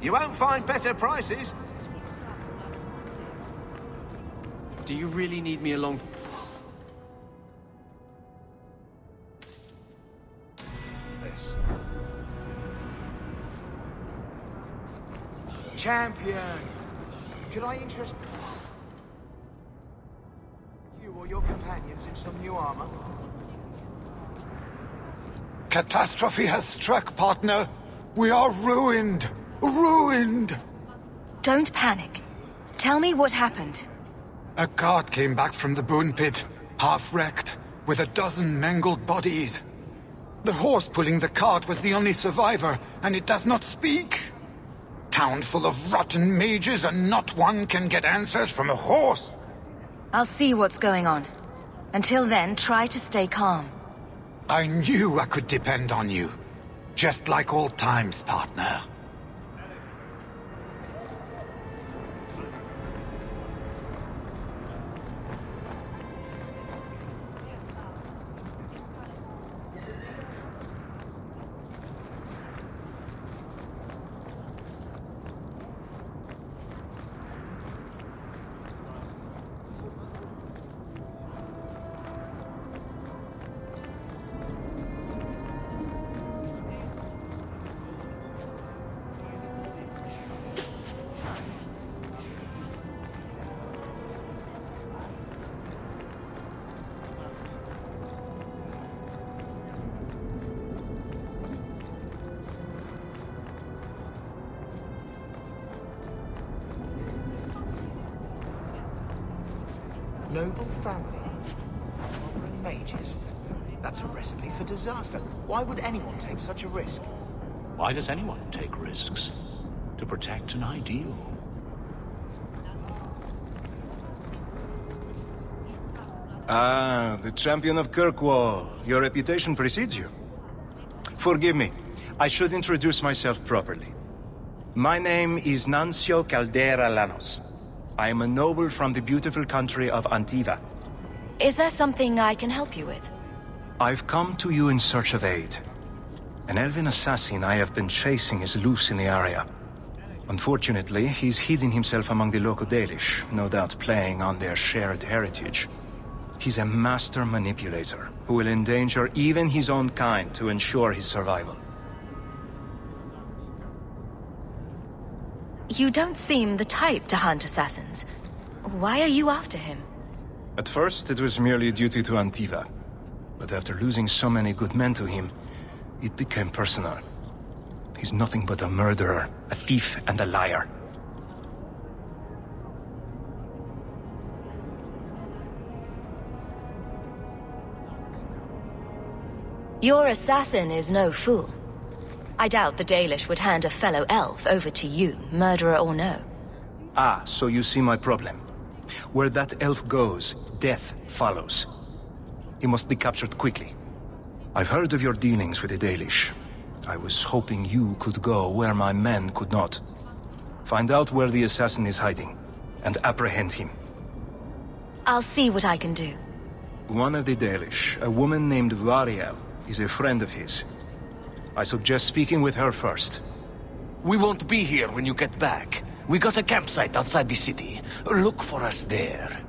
You won't find better prices. Do you really need me along? This. Champion! Could I interest you or your companions in some new armor? Catastrophe has struck, partner. We are ruined. Ruined! Don't panic. Tell me what happened. A cart came back from the Boon Pit, half-wrecked, with a dozen mangled bodies. The horse pulling the cart was the only survivor, and it does not speak. Town full of rotten mages, and not one can get answers from a horse. I'll see what's going on. Until then, try to stay calm. I knew I could depend on you. Just like old times, partner. Noble family. Sovereign mages. That's a recipe for disaster. Why would anyone take such a risk? Why does anyone take risks? To protect an ideal. Ah, the champion of Kirkwall. Your reputation precedes you. Forgive me. I should introduce myself properly. My name is Nuncio Caldera Lanos. I am a noble from the beautiful country of Antiva. Is there something I can help you with? I've come to you in search of aid. An elven assassin I have been chasing is loose in the area. Unfortunately, he's hidden himself among the local Dalish, no doubt playing on their shared heritage. He's a master manipulator, who will endanger even his own kind to ensure his survival. You don't seem the type to hunt assassins. Why are you after him? At first, it was merely a duty to Antiva. But after losing so many good men to him, it became personal. He's nothing but a murderer, a thief, and a liar. Your assassin is no fool. I doubt the Dalish would hand a fellow elf over to you, murderer or no. Ah, so you see my problem. Where that elf goes, death follows. He must be captured quickly. I've heard of your dealings with the Dalish. I was hoping you could go where my men could not. Find out where the assassin is hiding, and apprehend him. I'll see what I can do. One of the Dalish, a woman named Variel, is a friend of his. I suggest speaking with her first. We won't be here when you get back. We got a campsite outside the city. Look for us there.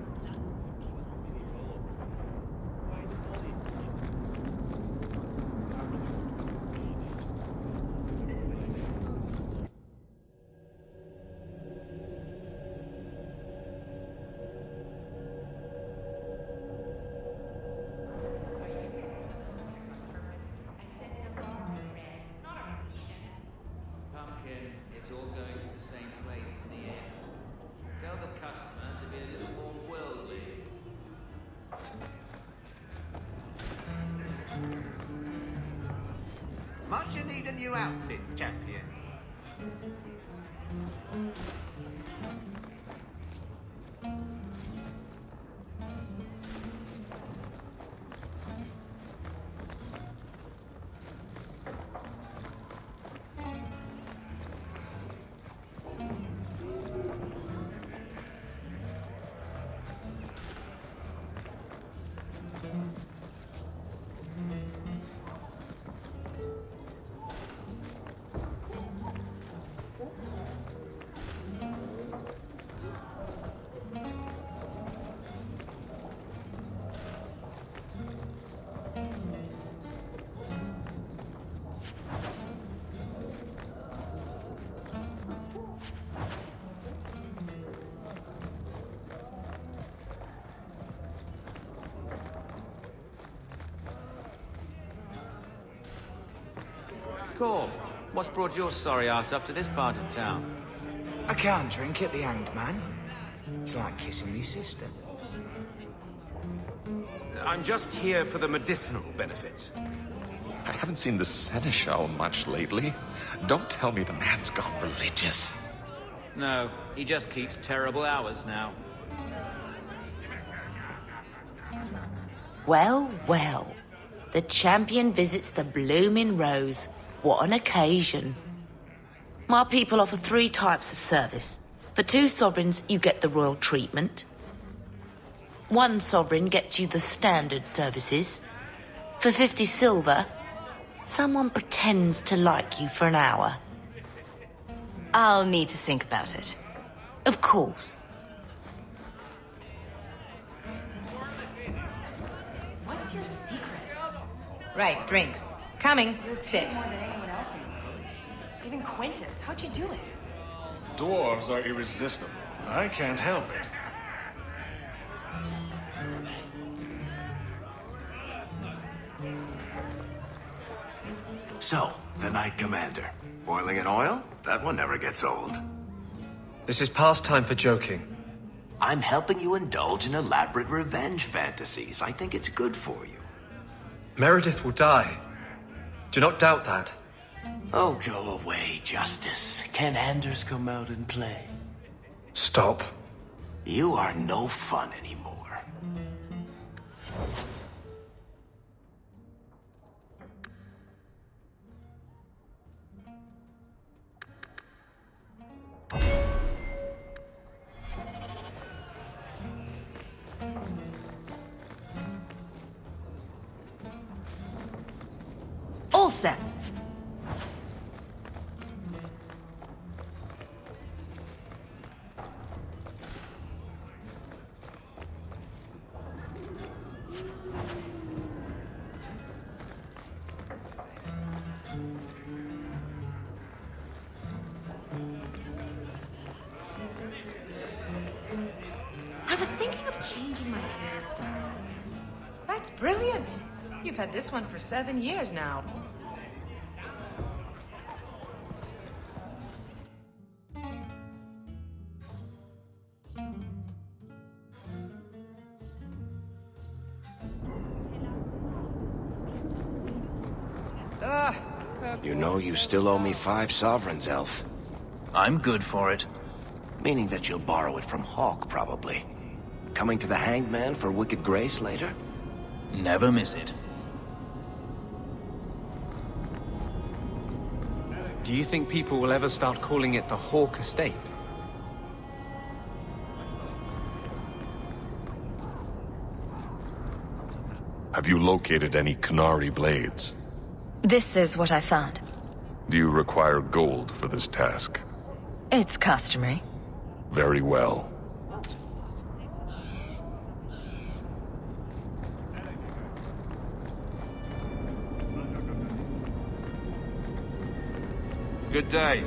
Might you need a new outfit, champion? Corv, what's brought your sorry ass up to this part of town? I can't drink at the Hanged Man. It's like kissing me sister. I'm just here for the medicinal benefits. I haven't seen the Seneschal much lately. Don't tell me the man's gone religious. No, he just keeps terrible hours now. Well, well. The champion visits the Blooming Rose. What an occasion. My people offer 3 types of service. For 2 sovereigns, you get the royal treatment. 1 sovereign gets you the standard services. For 50 silver, someone pretends to like you for an hour. I'll need to think about it. Of course. What's your secret? Right, drinks. Coming. Sit. More than anyone else in the Rose. Even Quintus, how'd you do it? Dwarves are irresistible. I can't help it. So, the Knight Commander. Boiling in oil? That one never gets old. This is past time for joking. I'm helping you indulge in elaborate revenge fantasies. I think it's good for you. Meredith will die. Do not doubt that. Oh, go away, Justice. Can Anders come out and play? Stop. You are no fun anymore. All set. I was thinking of changing my hairstyle. That's brilliant. You've had this one for 7 years now. You know you still owe me 5 sovereigns, Elf. I'm good for it. Meaning that you'll borrow it from Hawk, probably. Coming to the Hanged Man for Wicked Grace later? Never miss it. Do you think people will ever start calling it the Hawk Estate? Have you located any Qunari blades? This is what I found. Do you require gold for this task? It's customary. Very well. Good day.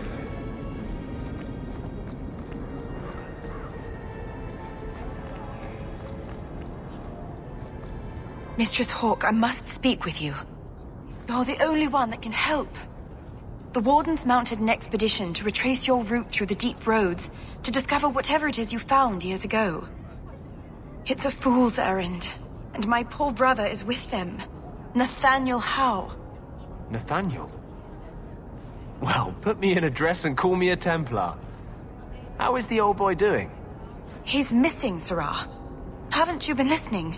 Mistress Hawk, I must speak with you. You're the only one that can help. The Wardens mounted an expedition to retrace your route through the deep roads to discover whatever it is you found years ago. It's a fool's errand, and my poor brother is with them. Nathaniel Howe. Nathaniel? Well, put me in a dress and call me a Templar. How is the old boy doing? He's missing, Sirrah. Haven't you been listening?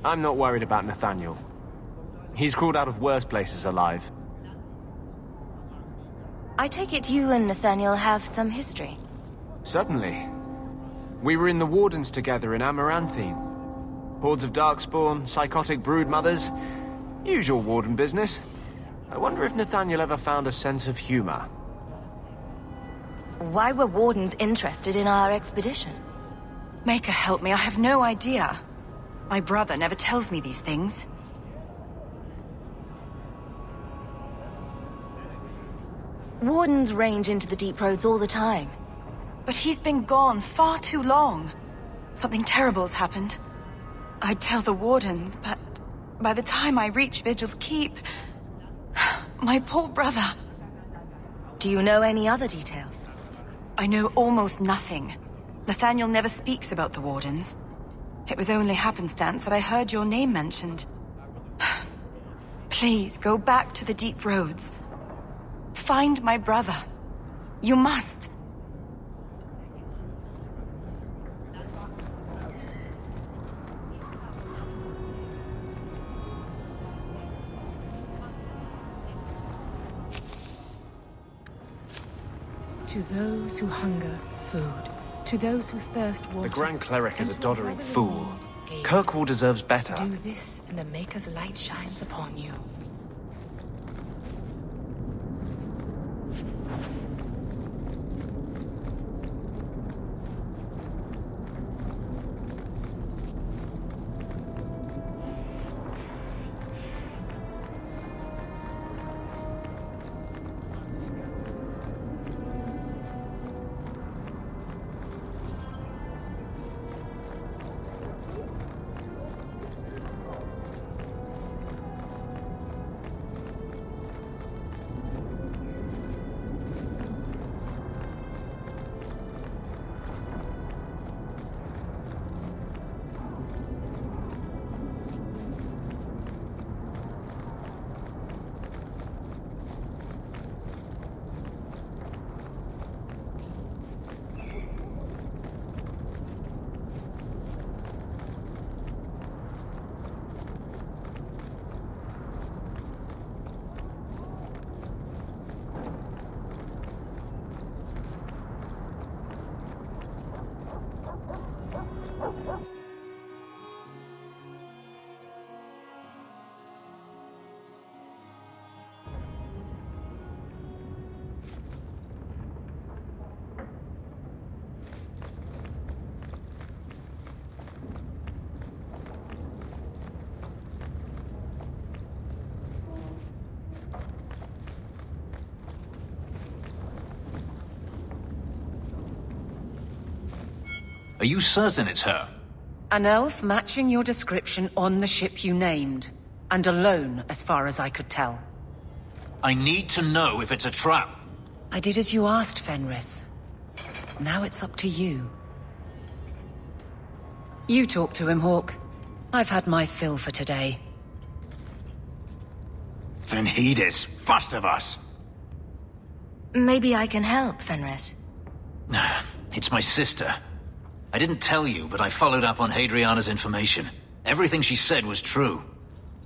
I'm not worried about Nathaniel. He's crawled out of worse places alive. I take it you and Nathaniel have some history. Certainly. We were in the Wardens together in Amaranthine. Hordes of Darkspawn, psychotic broodmothers. Usual Warden business. I wonder if Nathaniel ever found a sense of humor. Why were Wardens interested in our expedition? Maker help me, I have no idea. My brother never tells me these things. Wardens range into the deep roads all the time. But he's been gone far too long. Something terrible has happened. I'd tell the Wardens, but by the time I reach Vigil's Keep, My poor brother. Do you know any other details? I know almost nothing. Nathaniel never speaks about the Wardens. It was only happenstance that I heard your name mentioned. Please, go back to the deep roads. Find my brother. You must. To those who hunger, food. To those who thirst, water. The Grand Cleric is a And to doddering brotherly fool. need, aid. Kirkwall deserves better. Do this, and the Maker's light shines upon you. Are you certain it's her? An elf matching your description on the ship you named. And alone, as far as I could tell. I need to know if it's a trap. I did as you asked, Fenris. Now it's up to you. You talk to him, Hawk. I've had my fill for today. Venhedis, first of us. Maybe I can help, Fenris. It's my sister. I didn't tell you, but I followed up on Hadriana's information. Everything she said was true.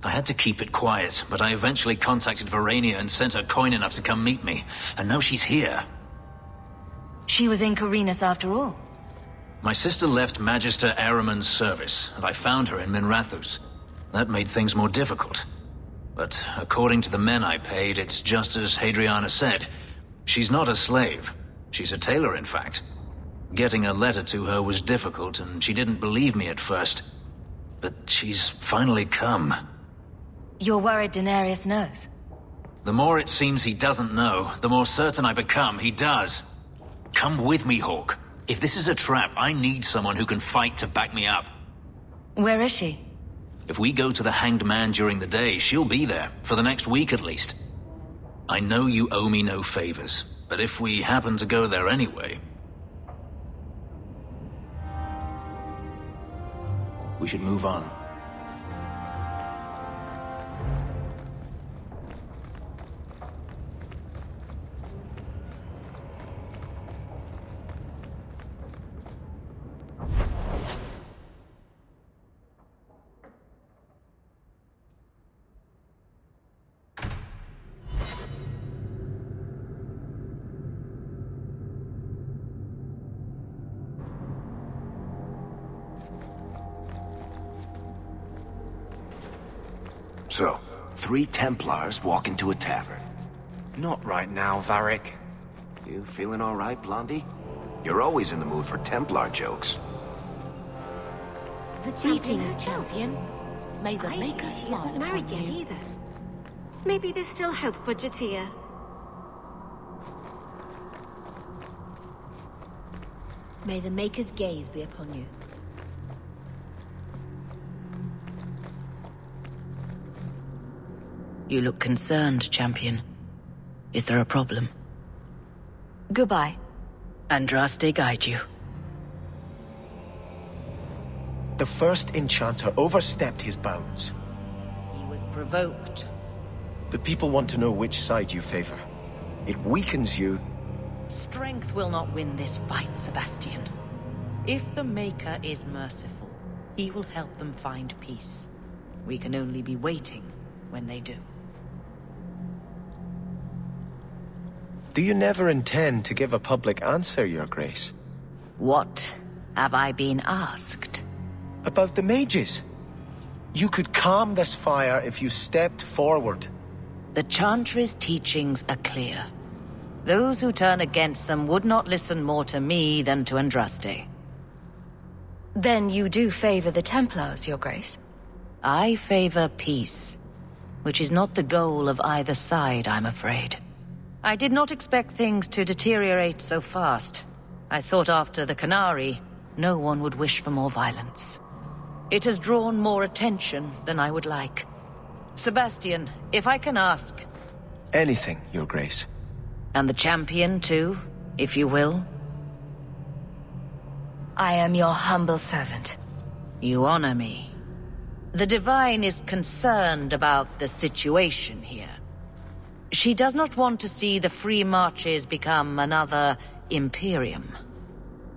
I had to keep it quiet, but I eventually contacted Verania and sent her coin enough to come meet me. And now she's here. She was in Carinus after all. My sister left Magister Ahriman's service, and I found her in Minrathous. That made things more difficult. But according to the men I paid, it's just as Hadriana said. She's not a slave. She's a tailor, in fact. Getting a letter to her was difficult, and she didn't believe me at first. But she's finally come. You're worried Denarius knows? The more it seems he doesn't know, the more certain I become he does. Come with me, Hawk. If this is a trap, I need someone who can fight to back me up. Where is she? If we go to the Hanged Man during the day, she'll be there, for the next week at least. I know you owe me no favors, but if we happen to go there anyway... we should move on. So, 3 Templars walk into a tavern. Not right now, Varric. You feeling all right, Blondie? You're always in the mood for Templar jokes. Greetings, champion. May the I Maker hear she smile isn't married upon yet you. either. Maybe there's still hope for Jatia. May the Maker's gaze be upon you. You look concerned, champion. Is there a problem? Goodbye. Andraste guide you. The first enchanter overstepped his bounds. He was provoked. The people want to know which side you favor. It weakens you. Strength will not win this fight, Sebastian. If the Maker is merciful, he will help them find peace. We can only be waiting when they do. Do you never intend to give a public answer, Your Grace? What have I been asked? About the mages. You could calm this fire if you stepped forward. The Chantry's teachings are clear. Those who turn against them would not listen more to me than to Andraste. Then you do favor the Templars, Your Grace? I favor peace, which is not the goal of either side, I'm afraid. I did not expect things to deteriorate so fast. I thought after the Canary, no one would wish for more violence. It has drawn more attention than I would like. Sebastian, if I can ask... Anything, Your Grace. And the champion, too, if you will? I am your humble servant. You honor me. The Divine is concerned about the situation here. She does not want to see the Free Marches become another Imperium.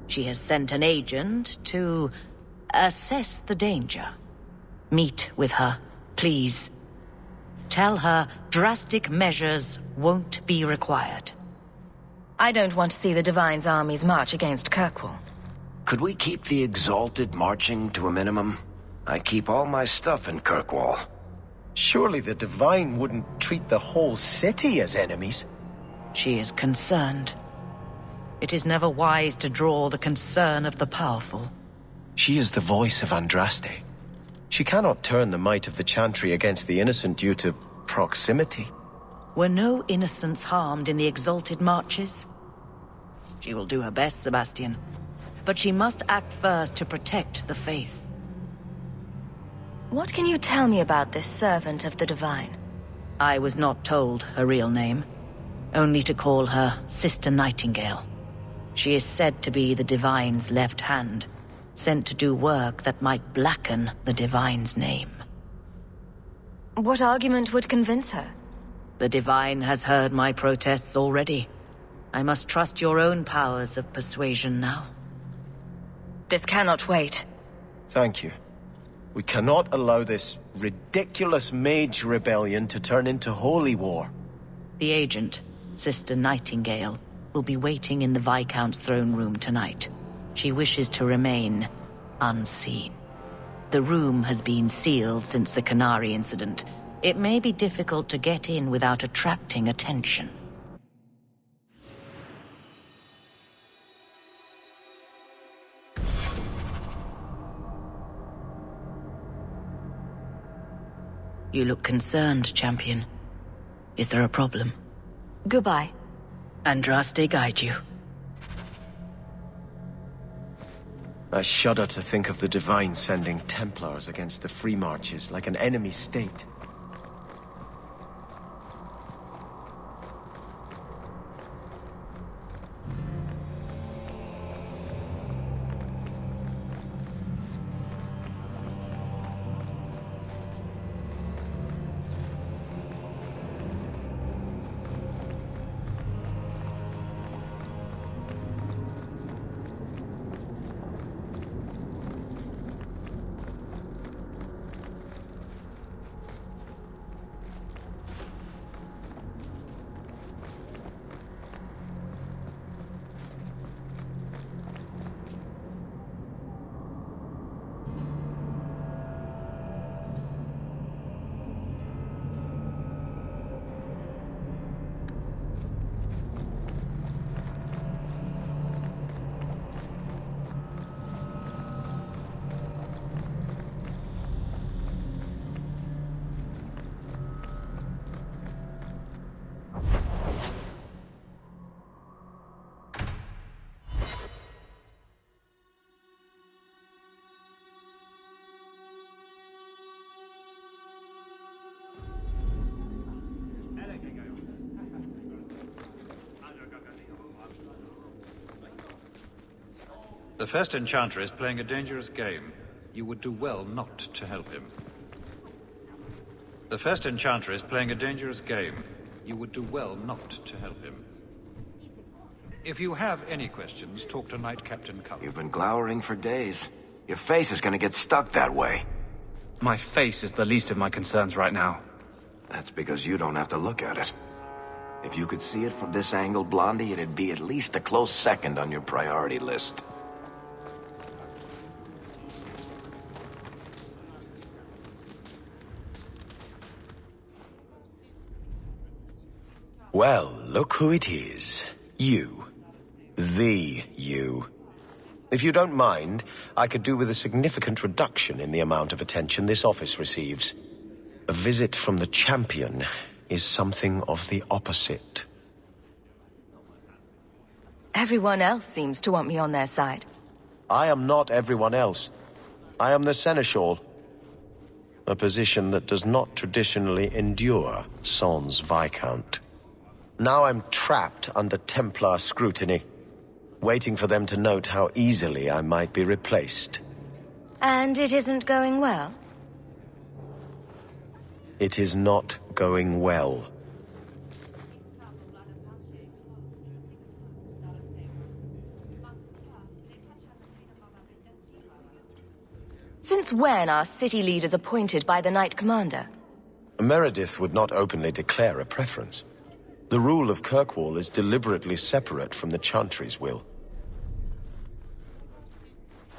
She has sent an agent to assess the danger. Meet with her, please. Tell her drastic measures won't be required. I don't want to see the Divine's armies march against Kirkwall. Could we keep the Exalted marching to a minimum? I keep all my stuff in Kirkwall. Surely the Divine wouldn't treat the whole city as enemies. She is concerned. It is never wise to draw the concern of the powerful. She is the voice of Andraste. She cannot turn the might of the Chantry against the innocent due to proximity. Were no innocents harmed in the Exalted marches? She will do her best, Sebastian. But she must act first to protect the faith. What can you tell me about this servant of the Divine? I was not told her real name. Only to call her Sister Nightingale. She is said to be the Divine's left hand, sent to do work that might blacken the Divine's name. What argument would convince her? The Divine has heard my protests already. I must trust your own powers of persuasion now. This cannot wait. Thank you. We cannot allow this ridiculous mage rebellion to turn into holy war. The agent, Sister Nightingale, will be waiting in the Viscount's throne room tonight. She wishes to remain unseen. The room has been sealed since the Canary incident. It may be difficult to get in without attracting attention. You look concerned, champion. Is there a problem? Goodbye. Andraste guide you. I shudder to think of the Divine sending Templars against the Free Marches like an enemy state. The first enchanter is playing a dangerous game. You would do well not to help him. The first enchanter is playing a dangerous game. You would do well not to help him. If you have any questions, talk to Knight Captain Cullen. You've been glowering for days. Your face is gonna get stuck that way. My face is the least of my concerns right now. That's because you don't have to look at it. If you could see it from this angle, Blondie, it'd be at least a close second on your priority list. Well, look who it is. You. The you. If you don't mind, I could do with a significant reduction in the amount of attention this office receives. A visit from the champion is something of the opposite. Everyone else seems to want me on their side. I am not everyone else. I am the Seneschal. A position that does not traditionally endure sans Viscount. Now I'm trapped under Templar scrutiny, waiting for them to note how easily I might be replaced. And it isn't going well? It is not going well. Since when are city leaders appointed by the Knight Commander? Meredith would not openly declare a preference. The rule of Kirkwall is deliberately separate from the Chantry's will.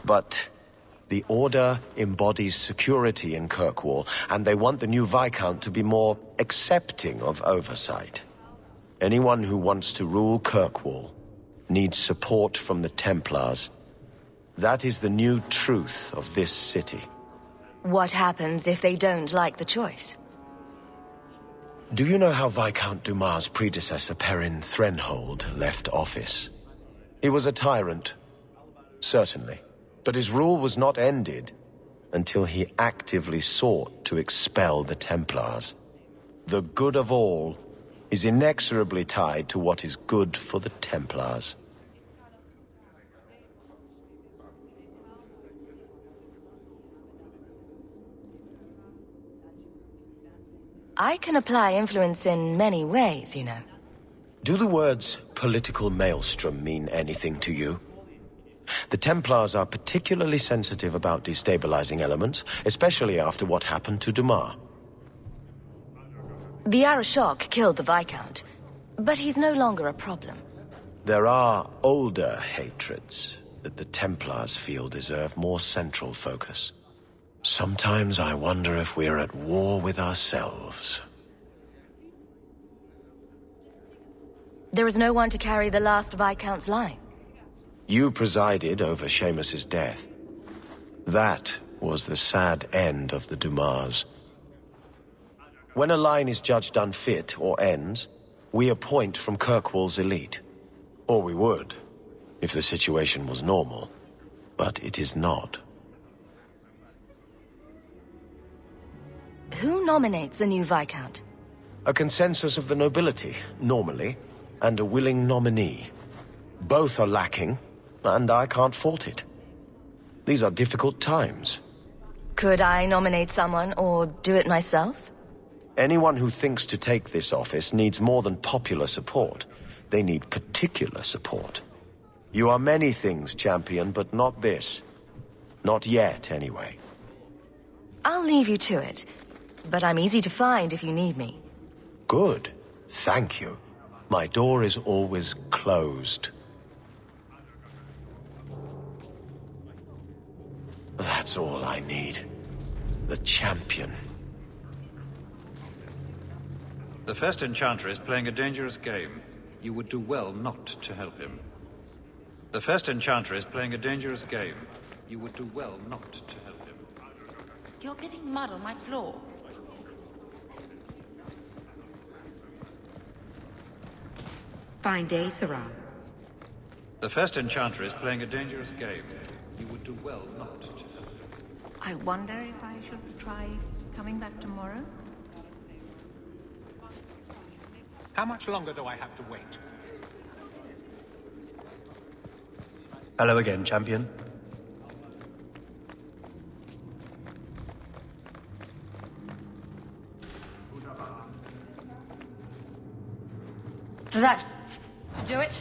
But the Order embodies security in Kirkwall, and they want the new Viscount to be more accepting of oversight. Anyone who wants to rule Kirkwall needs support from the Templars. That is the new truth of this city. What happens if they don't like the choice? Do you know how Viscount Dumas' predecessor, Perrin Threnhold, left office? He was a tyrant, certainly, but his rule was not ended until he actively sought to expel the Templars. The good of all is inexorably tied to what is good for the Templars. I can apply influence in many ways, you know. Do the words political maelstrom mean anything to you? The Templars are particularly sensitive about destabilizing elements, especially after what happened to Dumas. The Arashok killed the Viscount, but he's no longer a problem. There are older hatreds that the Templars feel deserve more central focus. Sometimes I wonder if we're at war with ourselves. There is no one to carry the last Viscount's line. You presided over Seamus's death. That was the sad end of the Dumas. When a line is judged unfit or ends, we appoint from Kirkwall's elite. Or we would, if the situation was normal. But it is not. Who nominates a new Viscount? A consensus of the nobility, normally, and a willing nominee. Both are lacking, and I can't fault it. These are difficult times. Could I nominate someone, or do it myself? Anyone who thinks to take this office needs more than popular support. They need particular support. You are many things, champion, but not this. Not yet, anyway. I'll leave you to it. But I'm easy to find if you need me. Good. Thank you. My door is always closed. That's all I need. The champion. The first enchanter is playing a dangerous game. You would do well not to help him. The first enchanter is playing a dangerous game. You would do well not to help him. You're getting mud on my floor. Fine day, Sarah. The first enchanter is playing a dangerous game. You would do well not to help him. I wonder if I should try coming back tomorrow? How much longer do I have to wait? Hello again, champion. That should do it.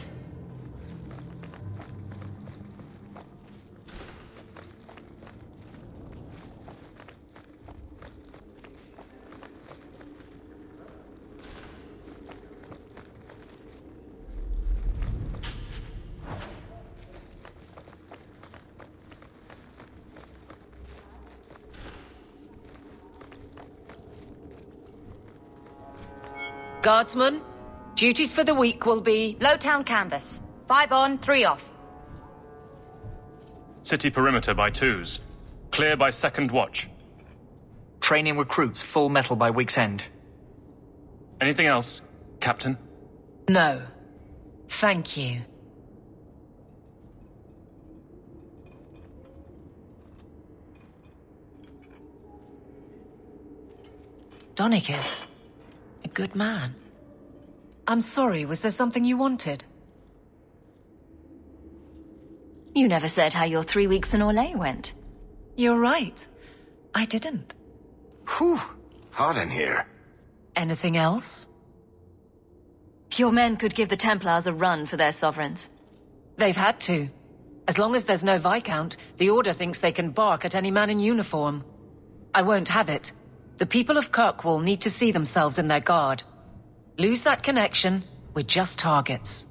Guardsman, duties for the week will be... Lowtown canvas. 5 on, 3 off. City perimeter by 2s. Clear by 2nd watch. Training recruits full metal by week's end. Anything else, Captain? No. Thank you. Donnick is a good man. I'm sorry, was there something you wanted? You never said how your 3 weeks in Orlais went. You're right. I didn't. Whew. Hot in here. Anything else? Your men could give the Templars a run for their sovereigns. They've had to. As long as there's no Viscount, the Order thinks they can bark at any man in uniform. I won't have it. The people of Kirkwall need to see themselves in their guard. Lose that connection, we're just targets.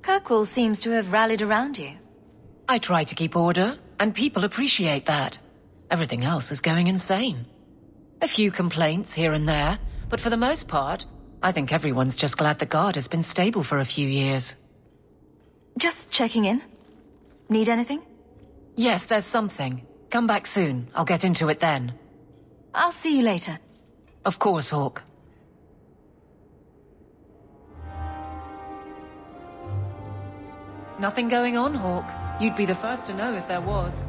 Kirkwall seems to have rallied around you. I try to keep order, and people appreciate that. Everything else is going insane. A few complaints here and there, but for the most part, I think everyone's just glad the guard has been stable for a few years. Just checking in. Need anything? Yes, there's something. Come back soon. I'll get into it then. I'll see you later. Of course, Hawk. Nothing going on, Hawk. You'd be the first to know if there was.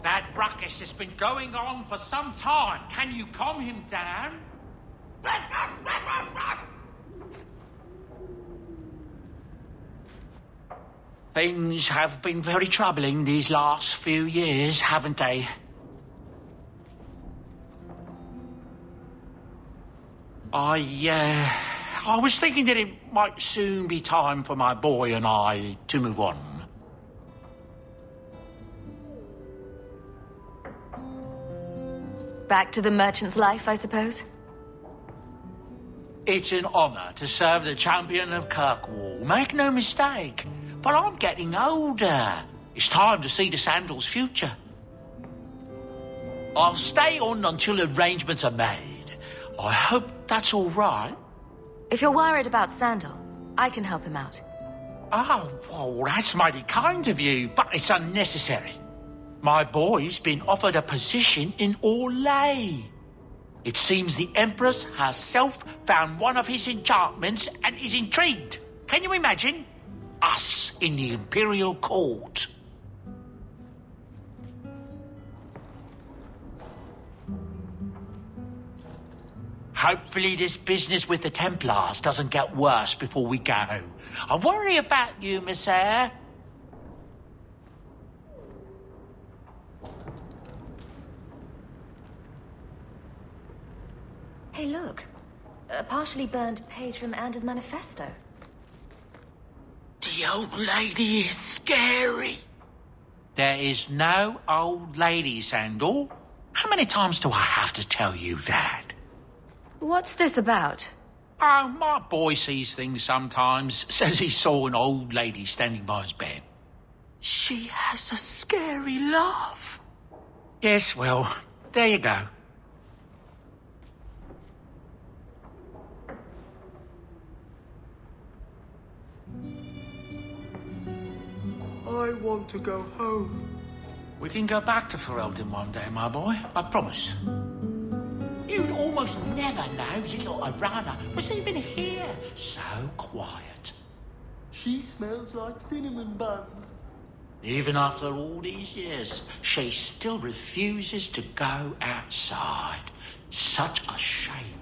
That ruckus has been going on for some time. Can you calm him down? Things have been very troubling these last few years, haven't they? I was thinking that it might soon be time for my boy and I to move on. Back to the merchant's life, I suppose? It's an honor to serve the champion of Kirkwall, make no mistake. But I'm getting older. It's time to see the Sandal's future. I'll stay on until arrangements are made. I hope that's all right. If you're worried about Sandal, I can help him out. Oh, well, that's mighty kind of you, but it's unnecessary. My boy's been offered a position in Orlais. It seems the Empress herself found one of his enchantments and is intrigued. Can you imagine? Us in the Imperial Court. Hopefully this business with the Templars doesn't get worse before we go. I worry about you, Miss Eyre. Hey, look. A partially burned page from Anders' manifesto. The old lady is scary. There is no old lady, Sandal. How many times do I have to tell you that? What's this about? Oh, my boy sees things sometimes. Says he saw an old lady standing by his bed. She has a scary laugh. Yes, well, there you go. I want to go home. We can go back to Ferelden one day, my boy. I promise. You'd almost never know little Arana was even here. So quiet. She smells like cinnamon buns. Even after all these years, she still refuses to go outside. Such a shame.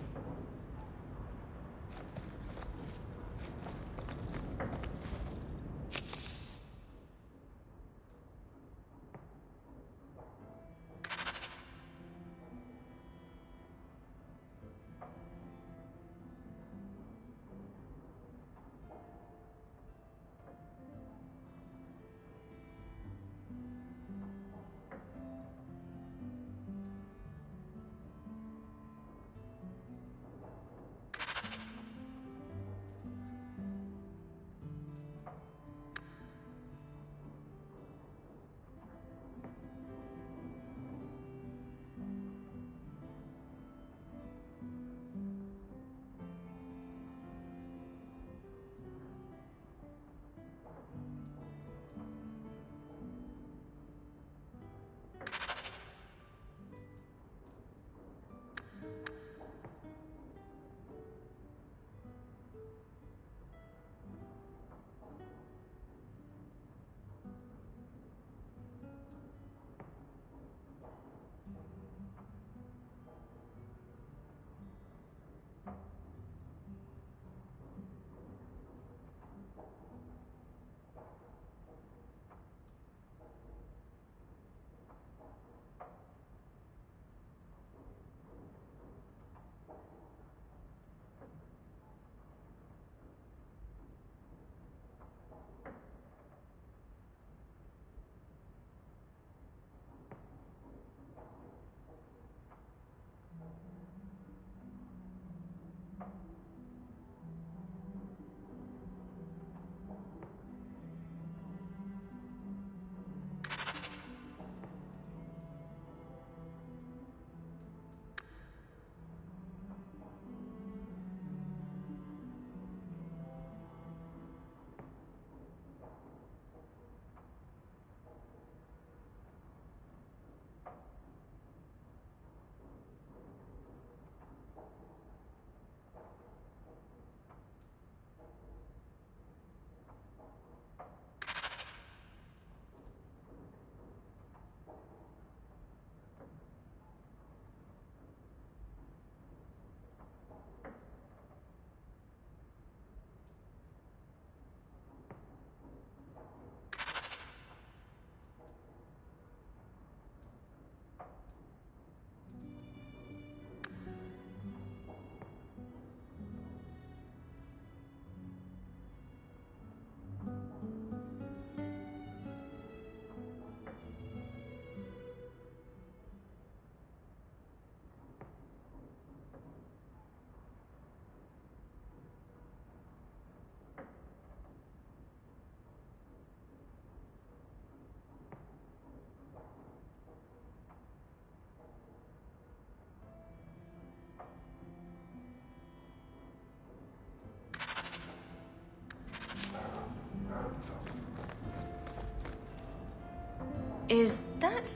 Is that...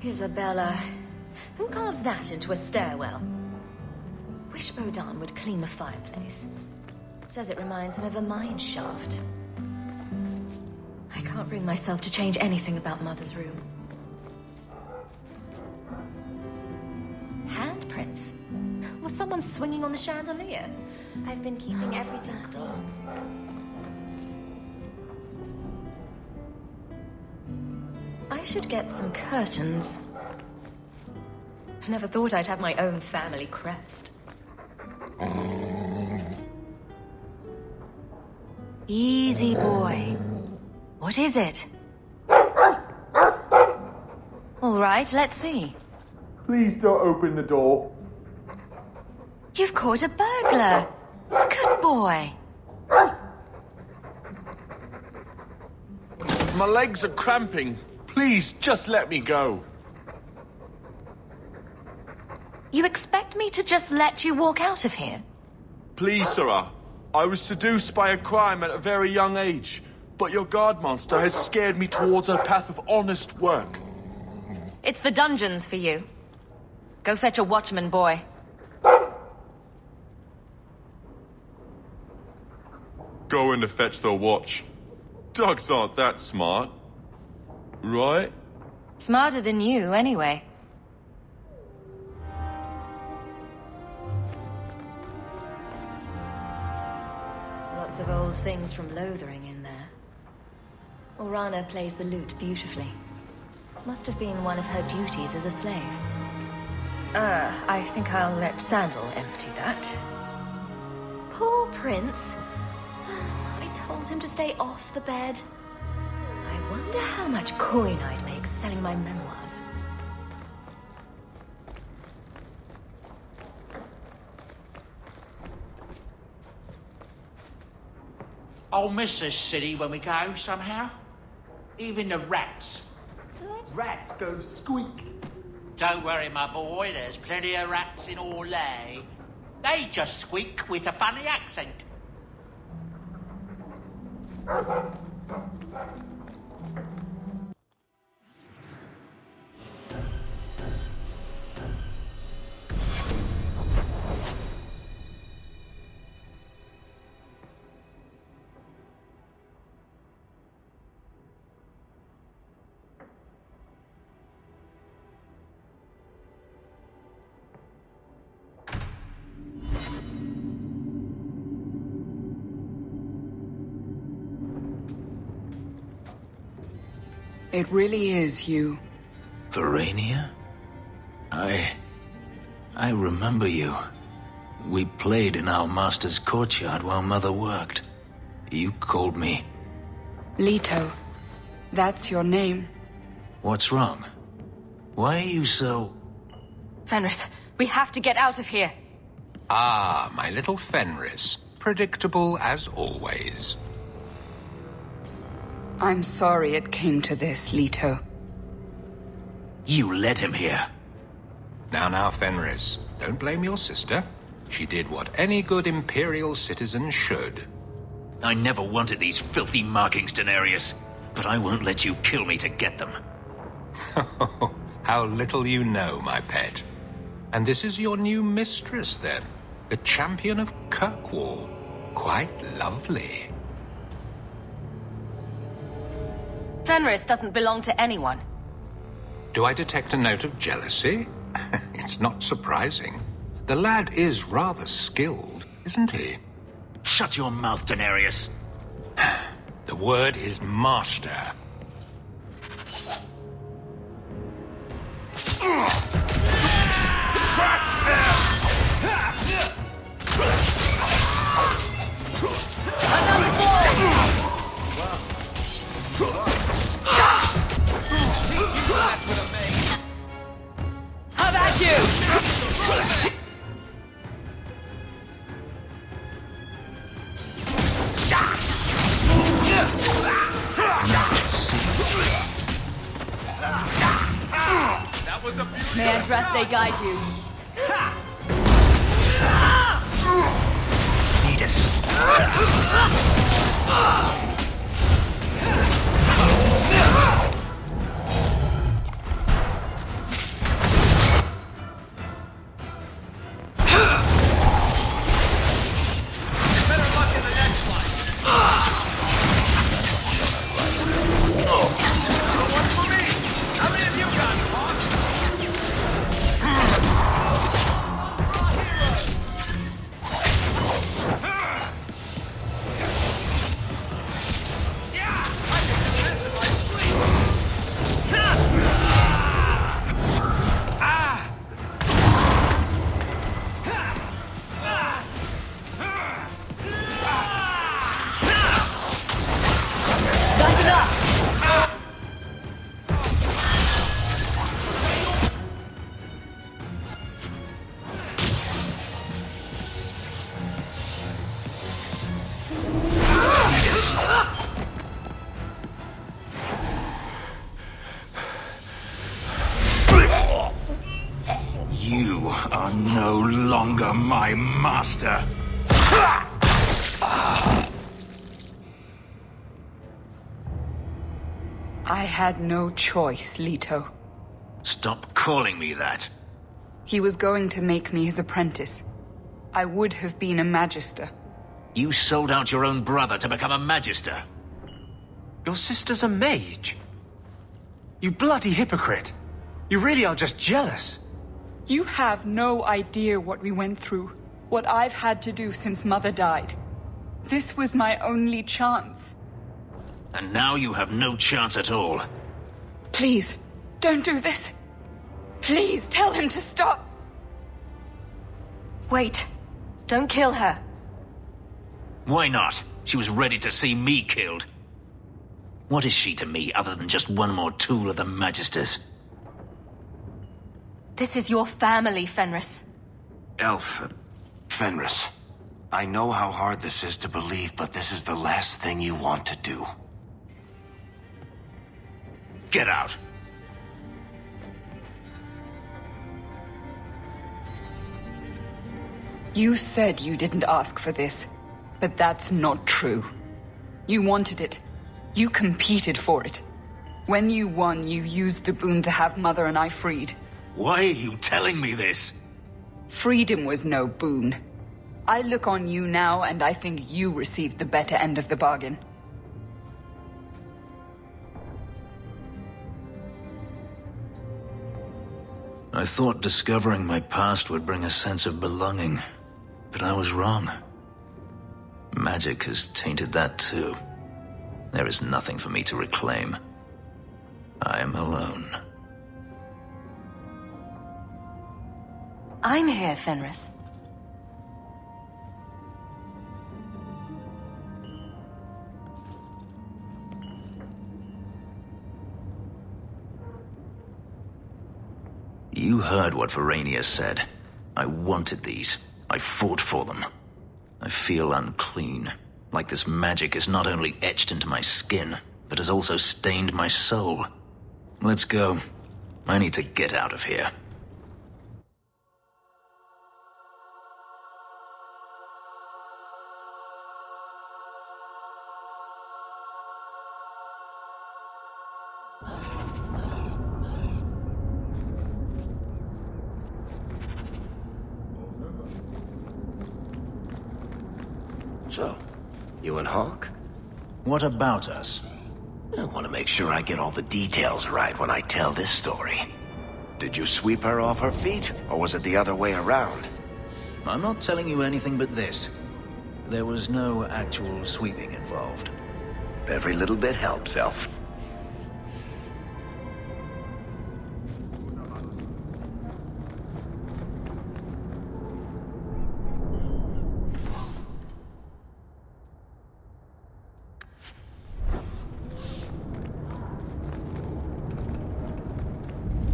Isabella? Who carves that into a stairwell? Wish Bodan would clean the fireplace. Says it reminds him of a mine shaft. I can't bring myself to change anything about Mother's room. Handprints? Was someone swinging on the chandelier? I've been keeping everything clean. I should get some curtains. I never thought I'd have my own family crest. Easy, boy. What is it? All right, let's see. Please don't open the door. You've caught a burglar. Good boy. My legs are cramping. Please, just let me go. You expect me to just let you walk out of here? Please, Sarah. I was seduced by a crime at a very young age. but your guard monster has scared me towards a path of honest work. It's the dungeons for you. Go fetch a watchman, boy. Going to fetch the watch. Dogs aren't that smart. Right? Smarter than you, anyway. Lots of old things from Lothering in there. Orana plays the lute beautifully. Must have been one of her duties as a slave. I think I'll let Sandal empty that. Poor Prince. I told him to stay off the bed. I wonder how much coin I'd make selling my memoirs. I'll miss this city when we go, somehow. Even the rats. Rats go squeak. Don't worry, my boy, there's plenty of rats in Orlais. They just squeak with a funny accent. It really is you. Verania? I remember you. We played in our master's courtyard while Mother worked. You called me. Leto. That's your name. What's wrong? Why are you so... Fenris, we have to get out of here. Ah, my little Fenris. Predictable as always. I'm sorry it came to this, Leto. You led him here. Now, Fenris, don't blame your sister. She did what any good Imperial citizen should. I never wanted these filthy markings, Daenerys. But I won't let you kill me to get them. How little you know, my pet. And this is your new mistress, then? The champion of Kirkwall. Quite lovely. Fenris doesn't belong to anyone. Do I detect a note of jealousy? It's not surprising. The lad is rather skilled, isn't he? Shut your mouth, Daenerys. The word is master. How about you? May Andraste guide you. Need us. I had no choice, Leto. Stop calling me that. He was going to make me his apprentice. I would have been a magister. You sold out your own brother to become a magister. Your sister's a mage. You bloody hypocrite. You really are just jealous. You have no idea what we went through, what I've had to do since Mother died. This was my only chance. And now you have no chance at all. Please, don't do this. Please, tell him to stop. Wait. Don't kill her. Why not? She was ready to see me killed. What is she to me other than just one more tool of the Magisters? This is your family, Fenris. Elf, Fenris. I know how hard this is to believe, but this is the last thing you want to do. Get out. You said you didn't ask for this, but that's not true. You wanted it. You competed for it. When you won, you used the boon to have Mother and I freed. Why are you telling me this? Freedom was no boon. I look on you now, and I think you received the better end of the bargain. I thought discovering my past would bring a sense of belonging, but I was wrong. Magic has tainted that too. There is nothing for me to reclaim. I am alone. I'm here, Fenris. You heard what Verania said. I wanted these. I fought for them. I feel unclean. Like this magic is not only etched into my skin, but has also stained my soul. Let's go. I need to get out of here. So, you and Hawk? What about us? I want to make sure I get all the details right when I tell this story. Did you sweep her off her feet, or was it the other way around? I'm not telling you anything but this. There was no actual sweeping involved. Every little bit helps, Elf.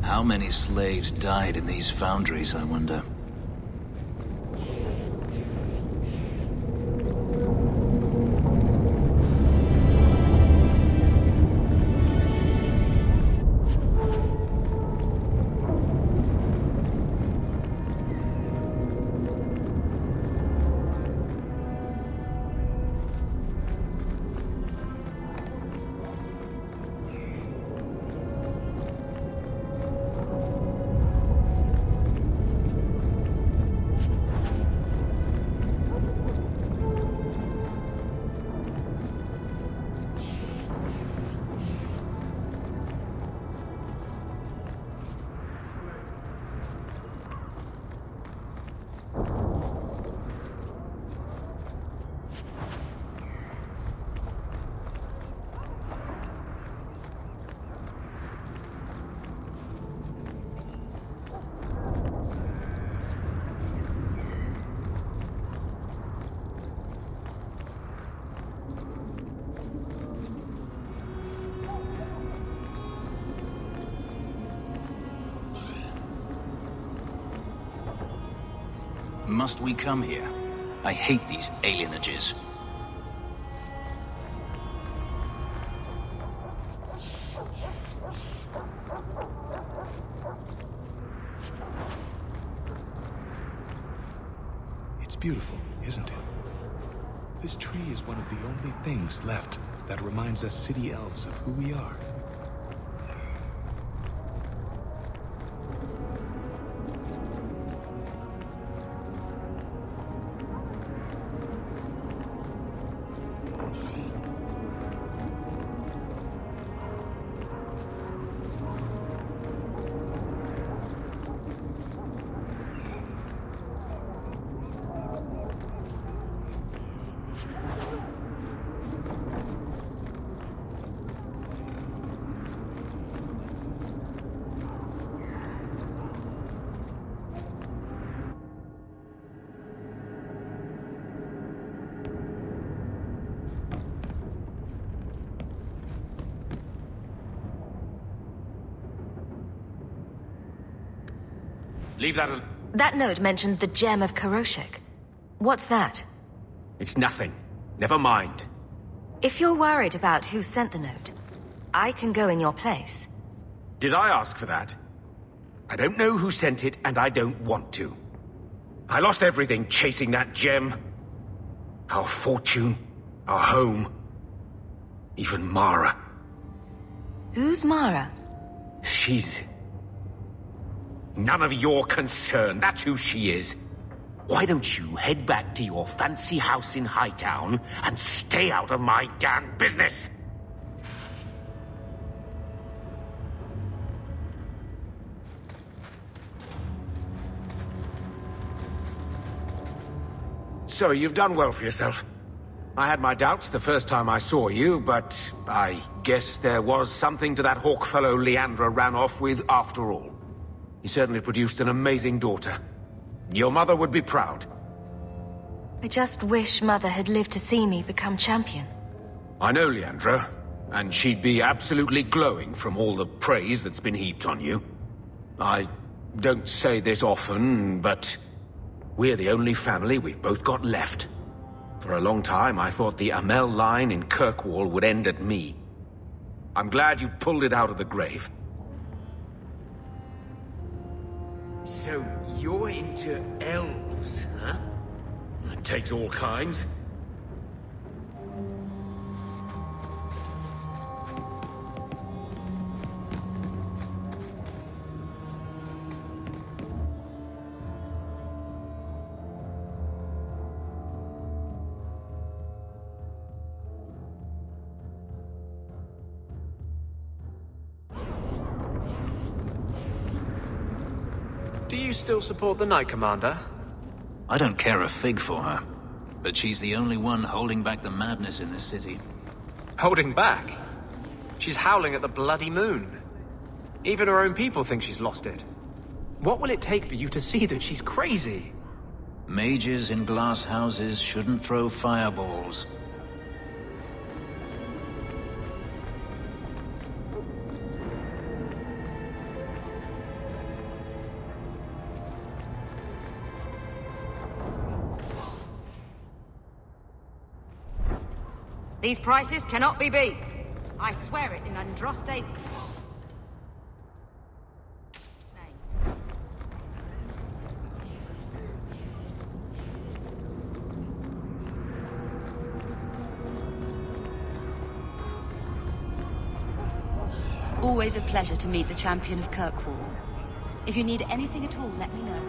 How many slaves died in these foundries, I wonder? Must we come here? I hate these alienages. It's beautiful, isn't it? This tree is one of the only things left that reminds us city elves of who we are. Leave that alone. That note mentioned the gem of Karoshek. What's that? It's nothing. Never mind. If you're worried about who sent the note, I can go in your place. Did I ask for that? I don't know who sent it, and I don't want to. I lost everything chasing that gem. Our fortune, our home, even Mara. Who's Mara? She's... none of your concern. That's who she is. Why don't you head back to your fancy house in Hightown and stay out of my damn business? So, you've done well for yourself. I had my doubts the first time I saw you, but I guess there was something to that hawk fellow Leandra ran off with after all. He certainly produced an amazing daughter. Your mother would be proud. I just wish Mother had lived to see me become champion. I know Leandra, and she'd be absolutely glowing from all the praise that's been heaped on you. I don't say this often, but we're the only family we've both got left. For a long time, I thought the Amel line in Kirkwall would end at me. I'm glad you've pulled it out of the grave. So, you're into elves, huh? It takes all kinds. Do you still support the Knight Commander? I don't care a fig for her, but she's the only one holding back the madness in this city. Holding back? She's howling at the bloody moon. Even her own people think she's lost it. What will it take for you to see that she's crazy? Mages in glass houses shouldn't throw fireballs. These prices cannot be beat. I swear it in Andraste's... Always a pleasure to meet the champion of Kirkwall. If you need anything at all, let me know.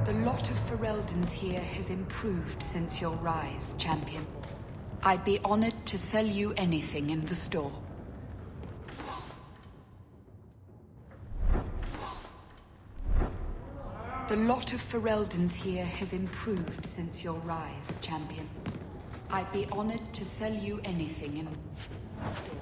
The lot of Fereldans here has improved since your rise, champion. I'd be honored to sell you anything in the store. The lot of Fereldans here has improved since your rise, champion. I'd be honored to sell you anything in the store.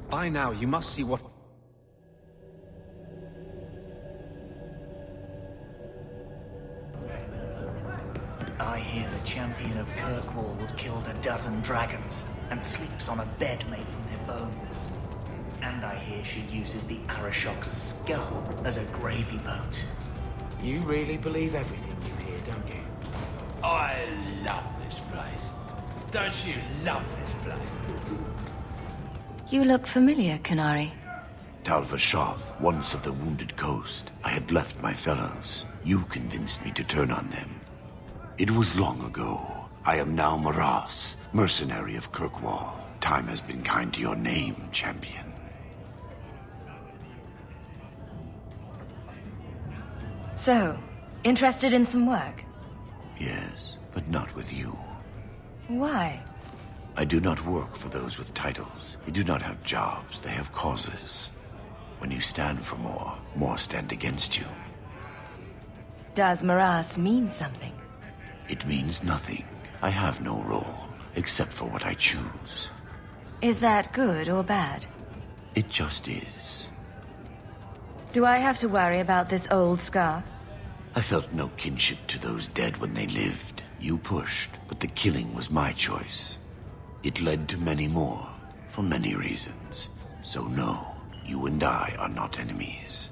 By now, you must see what... I hear the champion of Kirkwall's killed a dozen dragons and sleeps on a bed made from their bones. And I hear she uses the Arashok's skull as a gravy boat. You really believe everything you hear, don't you? I love this place. Don't you love this place? You look familiar, Kunari. Talvashoth, once of the Wounded Coast. I had left my fellows. You convinced me to turn on them. It was long ago. I am now Maras, mercenary of Kirkwall. Time has been kind to your name, champion. So, interested in some work? Yes, but not with you. Why? I do not work for those with titles. They do not have jobs, they have causes. When you stand for more, more stand against you. Does Maras mean something? It means nothing. I have no role, except for what I choose. Is that good or bad? It just is. Do I have to worry about this old scar? I felt no kinship to those dead when they lived. You pushed, but the killing was my choice. It led to many more, for many reasons. So no, you and I are not enemies.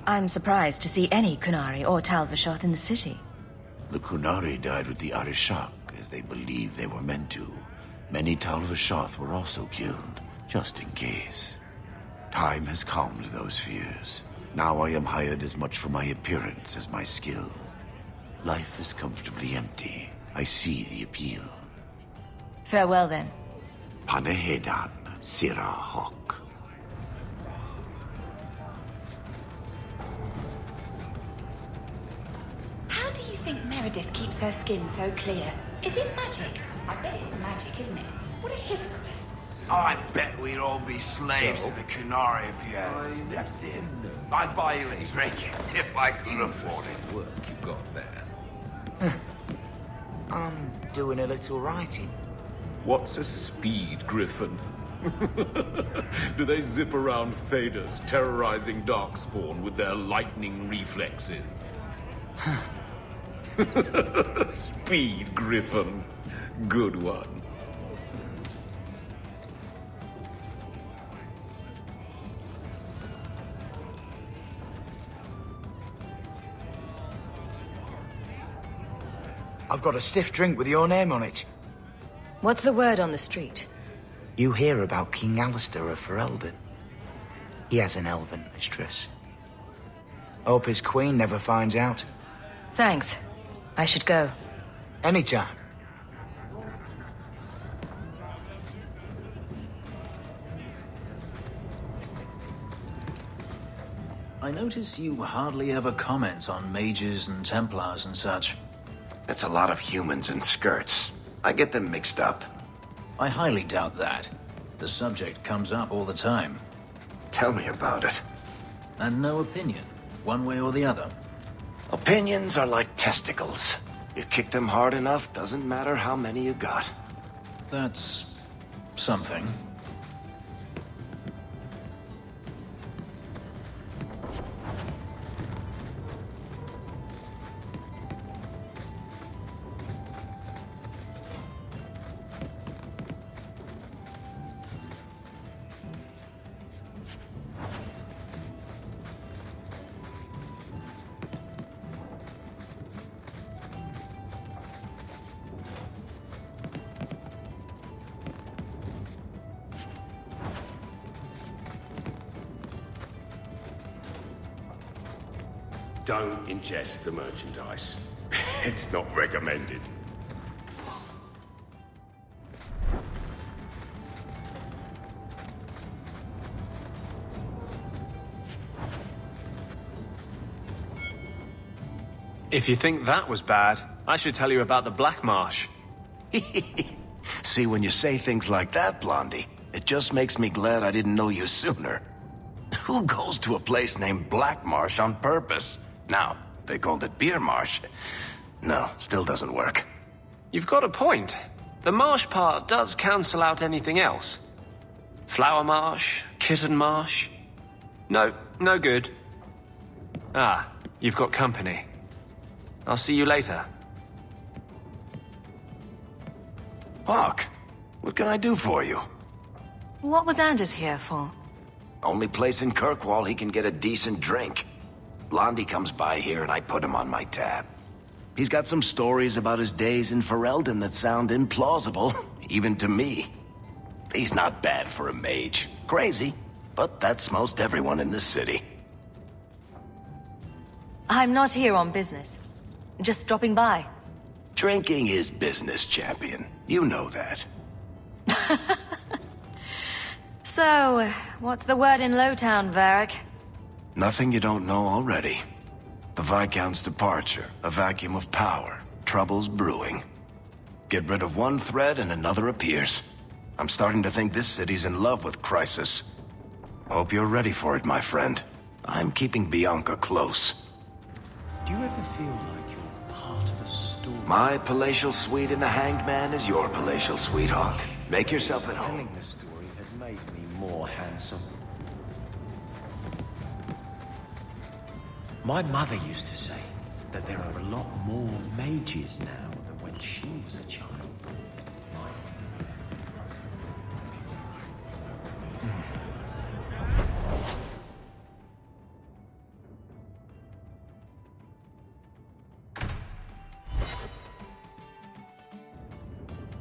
I'm surprised to see any Kunari or Talvashoth in the city. The Kunari died with the Arishok, as they believed they were meant to. Many Talvashoth were also killed, just in case. Time has calmed those fears. Now I am hired as much for my appearance as my skill. Life is comfortably empty. I see the appeal. Farewell, then. Panehedan, Sira Hawk. How do you think Meredith keeps her skin so clear? Is it magic? I bet it's the magic, isn't it? What a hypocrite. I bet we'd all be slaves to the Kunari if you hadn't stepped in. I'd buy you a drink if I could afford it. Work you got there. I'm doing a little writing. What's a speed griffin? Do they zip around Thedas, terrorizing Darkspawn with their lightning reflexes? Speed griffin. Good one. I've got a stiff drink with your name on it. What's the word on the street? You hear about King Alistair of Ferelden? He has an elven mistress. Hope his queen never finds out. Thanks. I should go. Anytime. I notice you hardly ever comment on mages and Templars and such. That's a lot of humans in skirts. I get them mixed up. I highly doubt that. The subject comes up all the time. Tell me about it. And no opinion, one way or the other. Opinions are like testicles. You kick them hard enough, doesn't matter how many you got. That's something. Don't ingest the merchandise. It's not recommended. If you think that was bad, I should tell you about the Black Marsh. See, when you say things like that, Blondie, it just makes me glad I didn't know you sooner. Who goes to a place named Black Marsh on purpose? Now, if they called it Beer Marsh. No, still doesn't work. You've got a point. The marsh part does cancel out anything else. Flower Marsh, Kitten Marsh. No, no good. Ah, you've got company. I'll see you later. Hawk, what can I do for you? What was Anders here for? Only place in Kirkwall he can get a decent drink. Blondie comes by here and I put him on my tab. He's got some stories about his days in Ferelden that sound implausible, even to me. He's not bad for a mage. Crazy, but that's most everyone in this city. I'm not here on business. Just dropping by. Drinking is business, champion. You know that. So, what's the word in Lowtown, Varric? Nothing you don't know already. The Viscount's departure, a vacuum of power, troubles brewing. Get rid of one thread and another appears. I'm starting to think this city's in love with Crisis. Hope you're ready for it, my friend. I'm keeping Bianca close. Do you ever feel like you're part of a story? My palatial suite in the Hanged Man is your palatial suite, Hawk. Make yourself at home. Telling the story had made me more handsome. My mother used to say that there are a lot more mages now than when she was a child.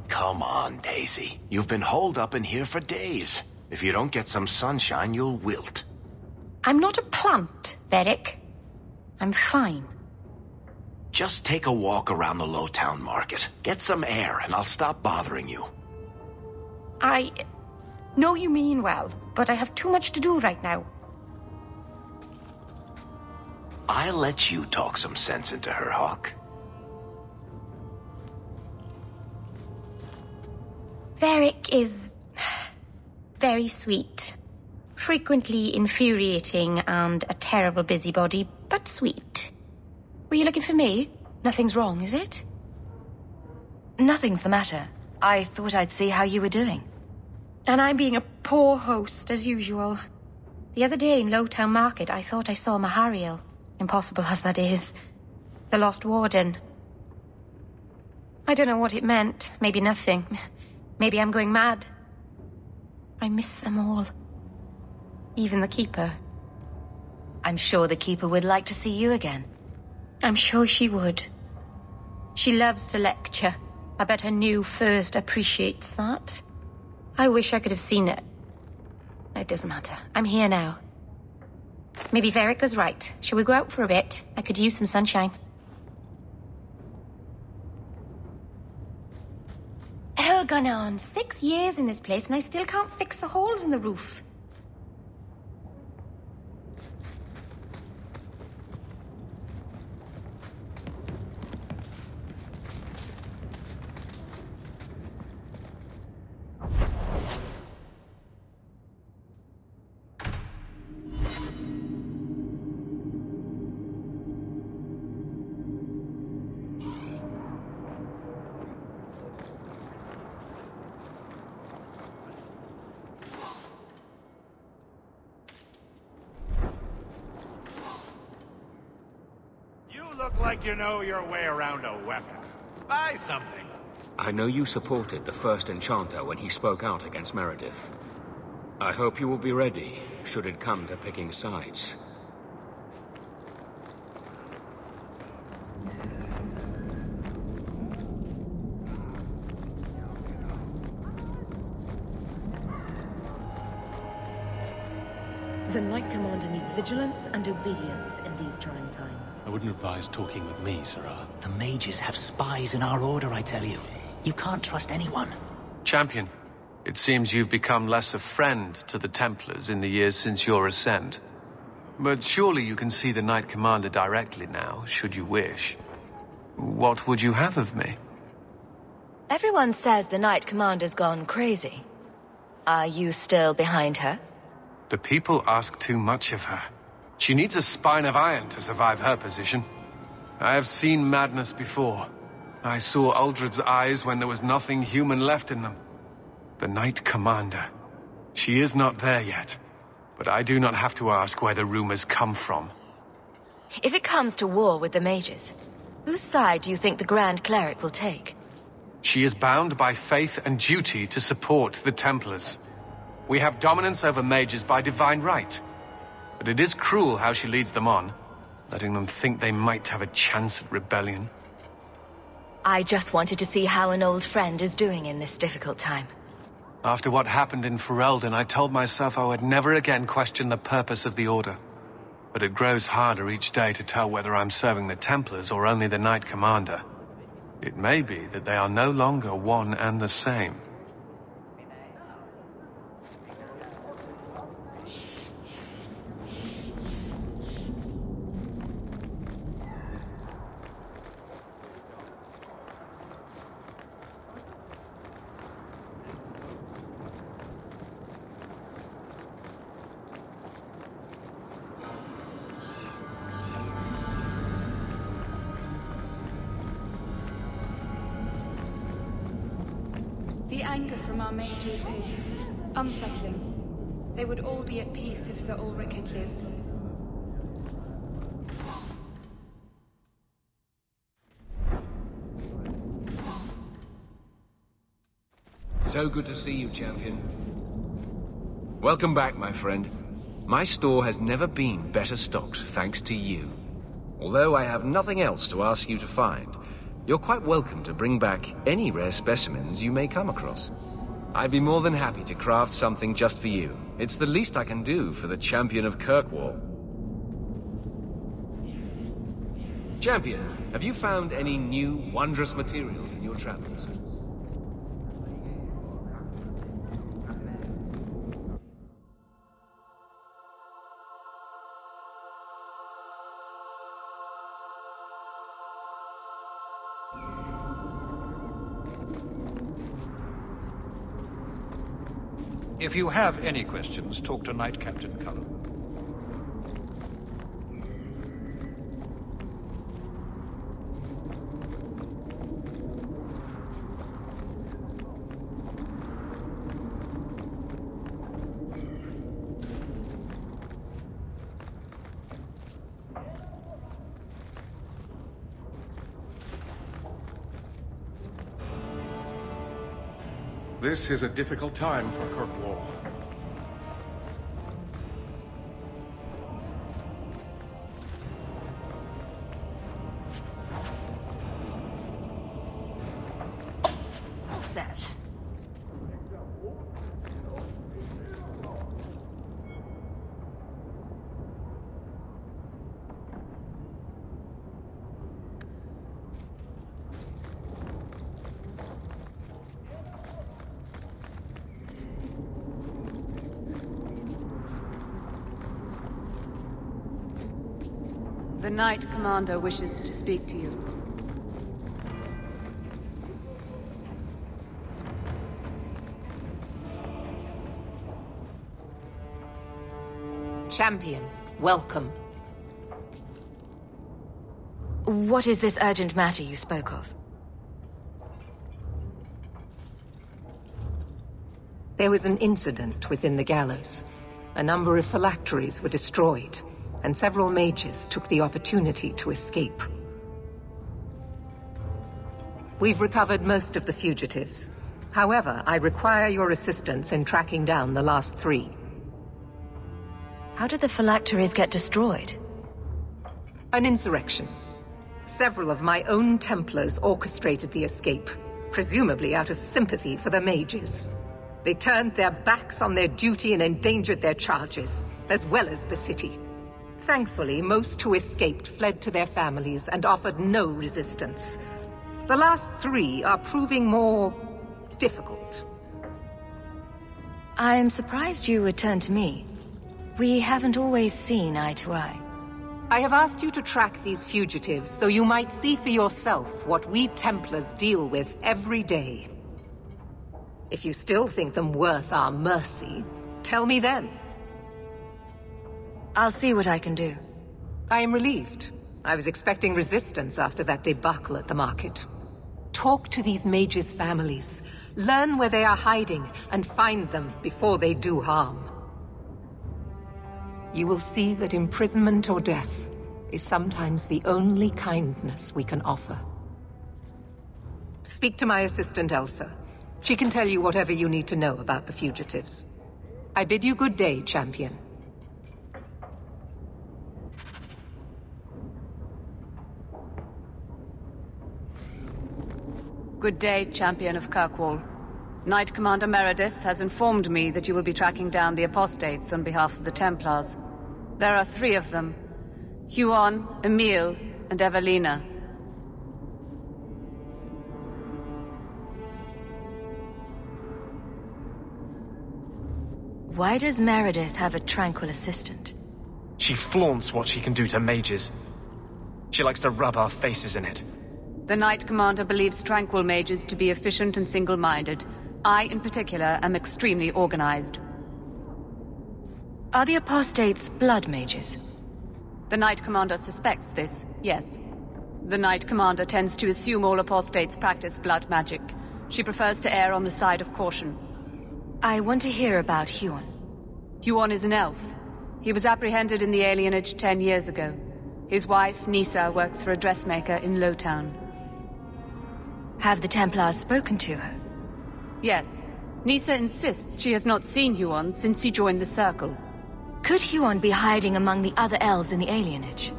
Come on, Daisy. You've been holed up in here for days. If you don't get some sunshine, you'll wilt. I'm not a plant, Varric. I'm fine. Just take a walk around the Lowtown Market. Get some air, and I'll stop bothering you. I know you mean well, but I have too much to do right now. I'll let you talk some sense into her, Hawk. Varric is very sweet. Frequently infuriating and a terrible busybody, but sweet. Were you looking for me? Nothing's wrong, is it? Nothing's the matter. I thought I'd see how you were doing. And I'm being a poor host, as usual. The other day in Lowtown Market, I thought I saw Mahariel. Impossible as that is. The Lost Warden. I don't know what it meant. Maybe nothing. Maybe I'm going mad. I miss them all. Even the Keeper. I'm sure the Keeper would like to see you again. I'm sure she would. She loves to lecture. I bet her new first appreciates that. I wish I could have seen it. It doesn't matter. I'm here now. Maybe Varric was right. Shall we go out for a bit? I could use some sunshine. Hell gone on. 6 years in this place and I still can't fix the holes in the roof. Look like you know your way around a weapon. Buy something. I know you supported the first Enchanter when he spoke out against Meredith. I hope you will be ready, should it come to picking sides. The Knight Commander needs vigilance and obedience in these trying times. I wouldn't advise talking with me, Sirrah. The mages have spies in our order, I tell you. You can't trust anyone. Champion, it seems you've become less a friend to the Templars in the years since your ascent. But surely you can see the Knight Commander directly now, should you wish. What would you have of me? Everyone says the Knight Commander's gone crazy. Are you still behind her? The people ask too much of her. She needs a spine of iron to survive her position. I have seen madness before. I saw Uldred's eyes when there was nothing human left in them. The Knight Commander. She is not there yet. But I do not have to ask where the rumors come from. If it comes to war with the mages, whose side do you think the Grand Cleric will take? She is bound by faith and duty to support the Templars. We have dominance over mages by divine right. But it is cruel how she leads them on, letting them think they might have a chance at rebellion. I just wanted to see how an old friend is doing in this difficult time. After what happened in Ferelden, I told myself I would never again question the purpose of the Order. But it grows harder each day to tell whether I'm serving the Templars or only the Knight Commander. It may be that they are no longer one and the same. The anger from our mages is unsettling. They would all be at peace if Sir Ulrich had lived. So good to see you, champion. Welcome back, my friend. My store has never been better stocked, thanks to you. Although I have nothing else to ask you to find, you're quite welcome to bring back any rare specimens you may come across. I'd be more than happy to craft something just for you. It's the least I can do for the champion of Kirkwall. Champion, have you found any new, wondrous materials in your travels? If you have any questions, talk to Knight Captain Cullen. This is a difficult time for Kirkwall. All set. The Knight Commander wishes to speak to you. Champion, welcome. What is this urgent matter you spoke of? There was an incident within the gallows. A number of phylacteries were destroyed, and several mages took the opportunity to escape. We've recovered most of the fugitives. However, I require your assistance in tracking down the last 3. How did the phylacteries get destroyed? An insurrection. Several of my own Templars orchestrated the escape, presumably out of sympathy for the mages. They turned their backs on their duty and endangered their charges, as well as the city. Thankfully, most who escaped fled to their families and offered no resistance. The last 3 are proving more difficult. I am surprised you would turn to me. We haven't always seen eye to eye. I have asked you to track these fugitives so you might see for yourself what we Templars deal with every day. If you still think them worth our mercy, tell me then. I'll see what I can do. I am relieved. I was expecting resistance after that debacle at the market. Talk to these mages' families. Learn where they are hiding and find them before they do harm. You will see that imprisonment or death is sometimes the only kindness we can offer. Speak to my assistant Elsa. She can tell you whatever you need to know about the fugitives. I bid you good day, champion. Good day, champion of Kirkwall. Knight Commander Meredith has informed me that you will be tracking down the apostates on behalf of the Templars. There are 3 of them. Huon, Emile, and Evelina. Why does Meredith have a tranquil assistant? She flaunts what she can do to mages. She likes to rub our faces in it. The Knight Commander believes tranquil mages to be efficient and single-minded. I, in particular, am extremely organized. Are the apostates blood mages? The Knight Commander suspects this, yes. The Knight Commander tends to assume all apostates practice blood magic. She prefers to err on the side of caution. I want to hear about Huon. Huon is an elf. He was apprehended in the alienage 10 years ago. His wife, Nisa, works for a dressmaker in Lowtown. Have the Templars spoken to her? Yes. Nisa insists she has not seen Huon since he joined the Circle. Could Huon be hiding among the other elves in the alienage?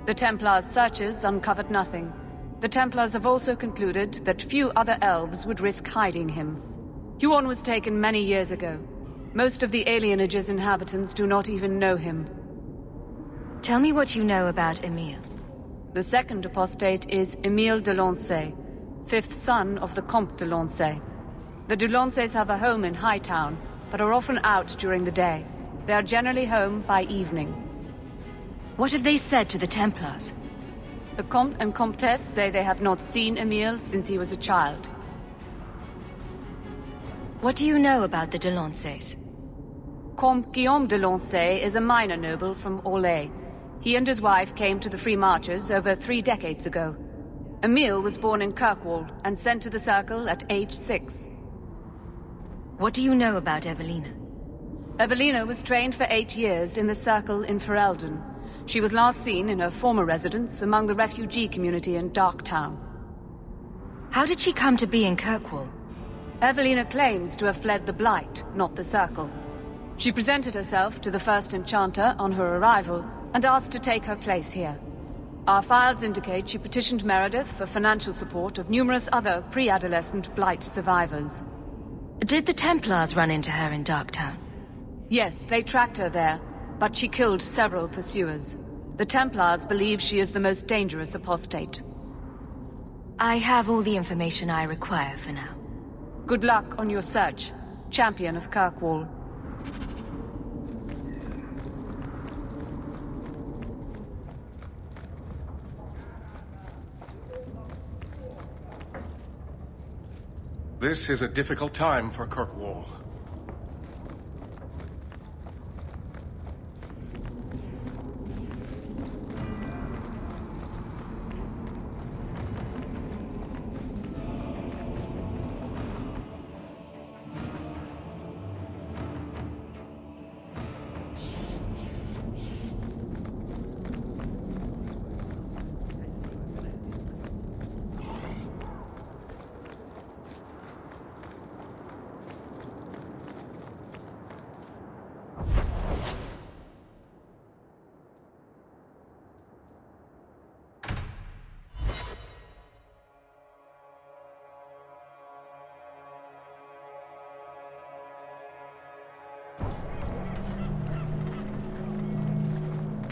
The Templars' searches uncovered nothing. The Templars have also concluded that few other elves would risk hiding him. Huon was taken many years ago. Most of the alienage's inhabitants do not even know him. Tell me what you know about Emile. The second apostate is Emile de Lancey, 5th son of the Comte de Lancey. The de Lanceys have a home in Hightown, but are often out during the day. They are generally home by evening. What have they said to the Templars? The Comte and Comtesse say they have not seen Emile since he was a child. What do you know about the de Lanceys? Comte Guillaume de Lancey is a minor noble from Orlais. He and his wife came to the Free Marches over 3 decades ago. Emile was born in Kirkwall and sent to the Circle at age 6. What do you know about Evelina? Evelina was trained for 8 years in the Circle in Ferelden. She was last seen in her former residence among the refugee community in Darktown. How did she come to be in Kirkwall? Evelina claims to have fled the Blight, not the Circle. She presented herself to the first Enchanter on her arrival and asked to take her place here. Our files indicate she petitioned Meredith for financial support of numerous other pre-adolescent Blight survivors. Did the Templars run into her in Darktown? Yes, they tracked her there, but she killed several pursuers. The Templars believe she is the most dangerous apostate. I have all the information I require for now. Good luck on your search, champion of Kirkwall. This is a difficult time for Kirkwall.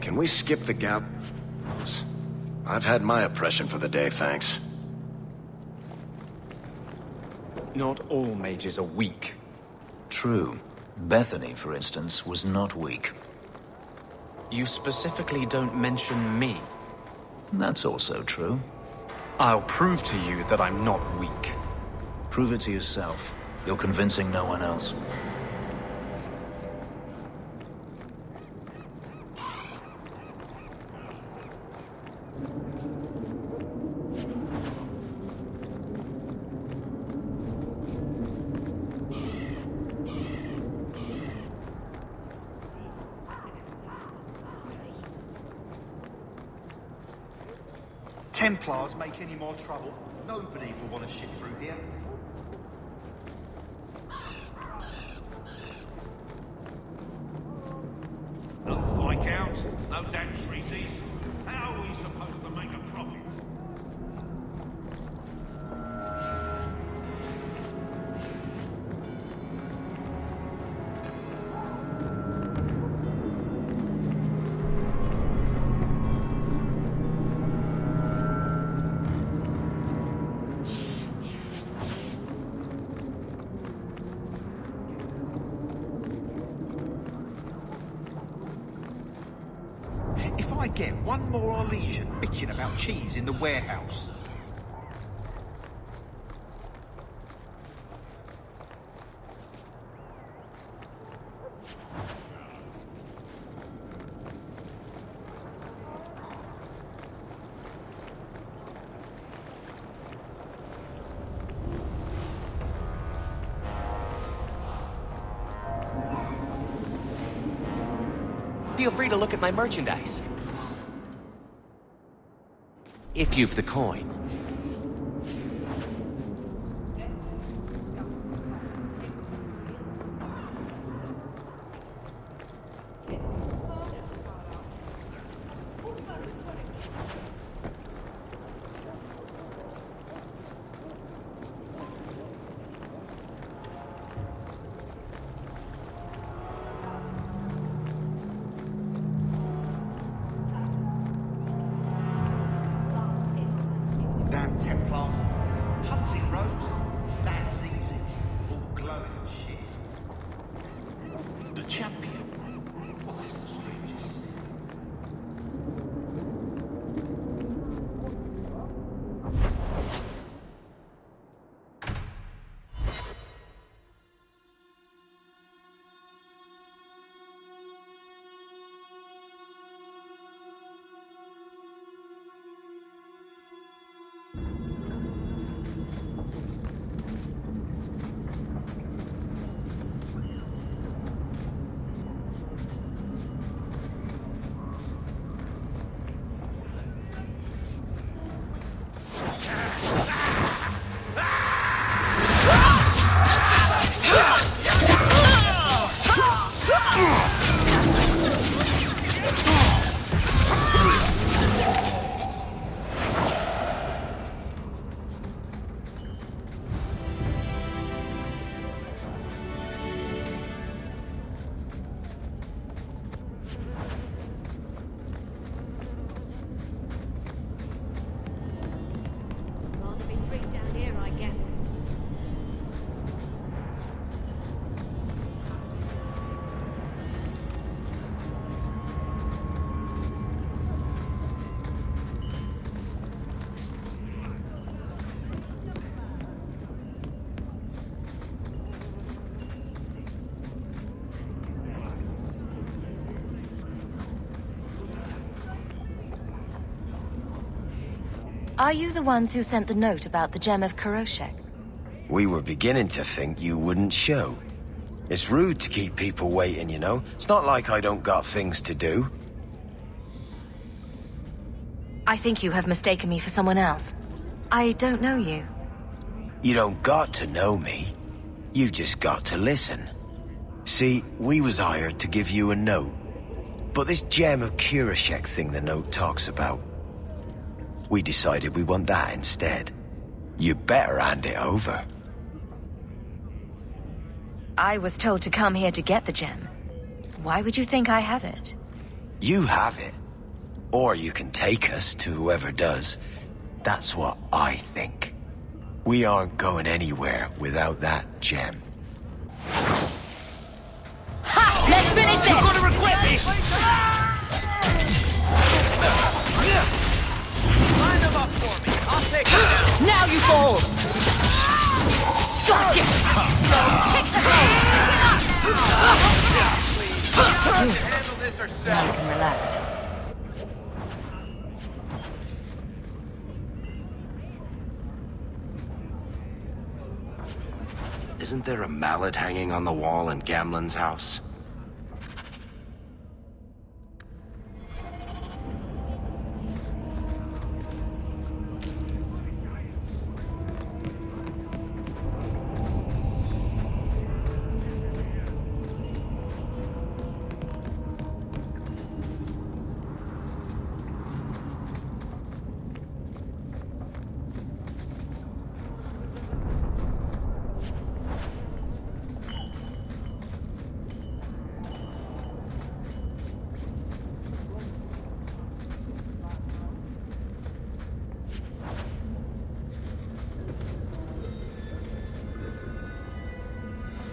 Can we skip the gap? I've had my oppression for the day, thanks. Not all mages are weak. True. Bethany, for instance, was not weak. You specifically don't mention me. That's also true. I'll prove to you that I'm not weak. Prove it to yourself. You're convincing no one else. Templars make any more trouble, nobody will want to ship through here. warehouse. No damn treaties. How are we supposed to make a profit? If I get one more Arlesian bitching about cheese in the warehouse... Feel free to look at my merchandise. If you've the coin. Damn Templars. Hunting robes. That's easy. All glowing and shit. The champion. Well, that's the strangest. Rather be free down here, I guess. Are you the ones who sent the note about the gem of Kuroshek? We were beginning to think you wouldn't show. It's rude to keep people waiting, you know? It's not like I don't got things to do. I think you have mistaken me for someone else. I don't know you. You don't got to know me. You just got to listen. See, we was hired to give you a note. But this gem of Kuroshek thing the note talks about, we decided we want that instead. You better hand it over. I was told to come here to get the gem. Why would you think I have it? You have it. Or you can take us to whoever does. That's what I think. We aren't going anywhere without that gem. Ha! Let's finish this! You're gonna regret this! Line them up for me. I'll take them down. Now you fall! Gotcha! Kick the hole! Handle this Now ourselves. you can relax. Isn't there a mallet hanging on the wall in Gamlen's house?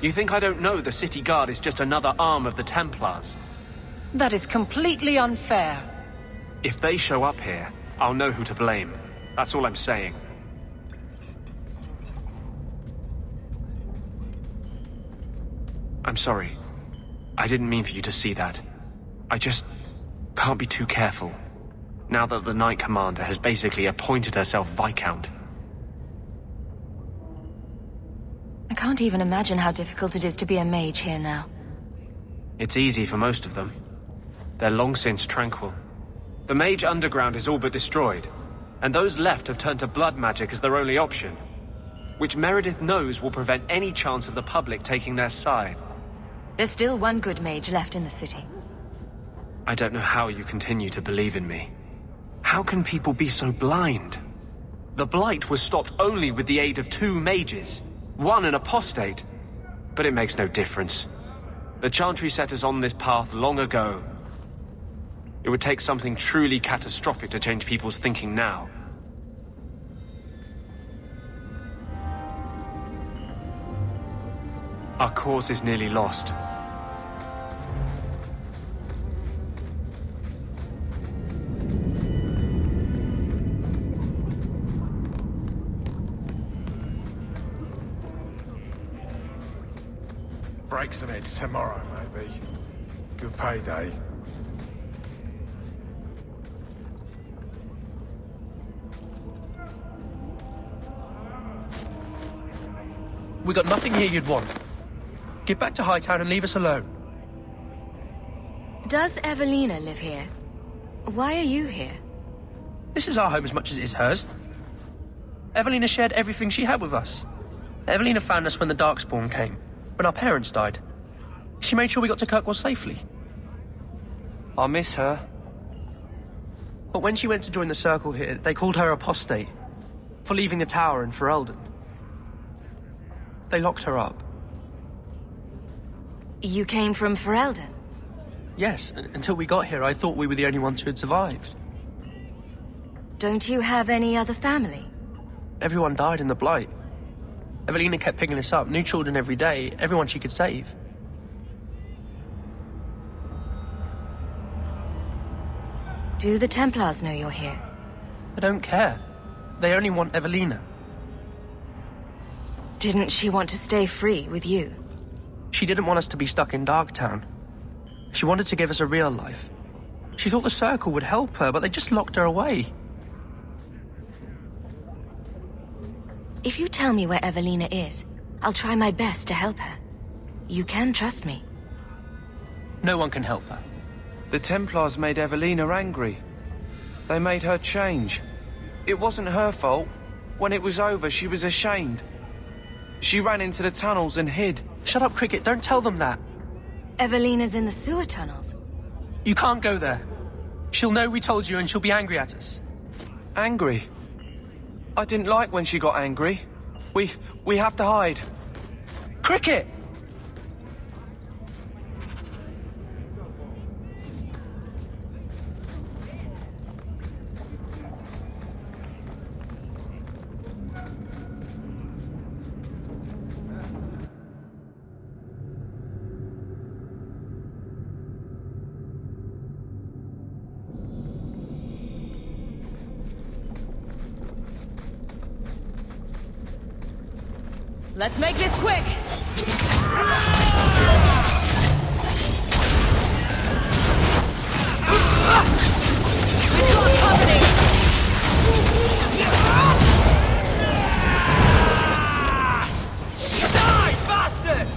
You think I don't know the City Guard is just another arm of the Templars? That is completely unfair. If they show up here, I'll know who to blame. That's all I'm saying. I'm sorry. I didn't mean for you to see that. I just can't be too careful. Now that the Knight Commander has basically appointed herself Viscount. I can't even imagine how difficult it is to be a mage here now. It's easy for most of them. They're long since tranquil. The Mage Underground is all but destroyed, and those left have turned to blood magic as their only option, which Meredith knows will prevent any chance of the public taking their side. There's still one good mage left in the city. I don't know how you continue to believe in me. How can people be so blind? The Blight was stopped only with the aid of 2 mages, one an apostate. But it makes no difference. The Chantry set us on this path long ago. It would take something truly catastrophic to change people's thinking now. Our cause is nearly lost. Break some heads tomorrow, maybe. Good payday. We got nothing here you'd want. Get back to Hightown and leave us alone. Does Evelina live here? Why are you here? This is our home as much as it is hers. Evelina shared everything she had with us. Evelina found us when the Darkspawn came, when our parents died. She made sure we got to Kirkwall safely. I miss her. But when she went to join the Circle here, they called her apostate for leaving the tower in Ferelden. They locked her up. You came from Ferelden? Yes, until we got here, I thought we were the only ones who had survived. Don't you have any other family? Everyone died in the Blight. Evelina kept picking us up, new children every day, everyone she could save. Do the Templars know you're here? They don't care. They only want Evelina. Didn't she want to stay free with you? She didn't want us to be stuck in Darktown. She wanted to give us a real life. She thought the Circle would help her, but they just locked her away. If you tell me where Evelina is, I'll try my best to help her. You can trust me. No one can help her. The Templars made Evelina angry. They made her change. It wasn't her fault. When it was over, she was ashamed. She ran into the tunnels and hid. Shut up, Cricket. Don't tell them that. Evelina's in the sewer tunnels. You can't go there. She'll know we told you and she'll be angry at us. Angry? I didn't like when she got angry. We have to hide. Cricket! Let's make this quick! We've got company! Die, bastard!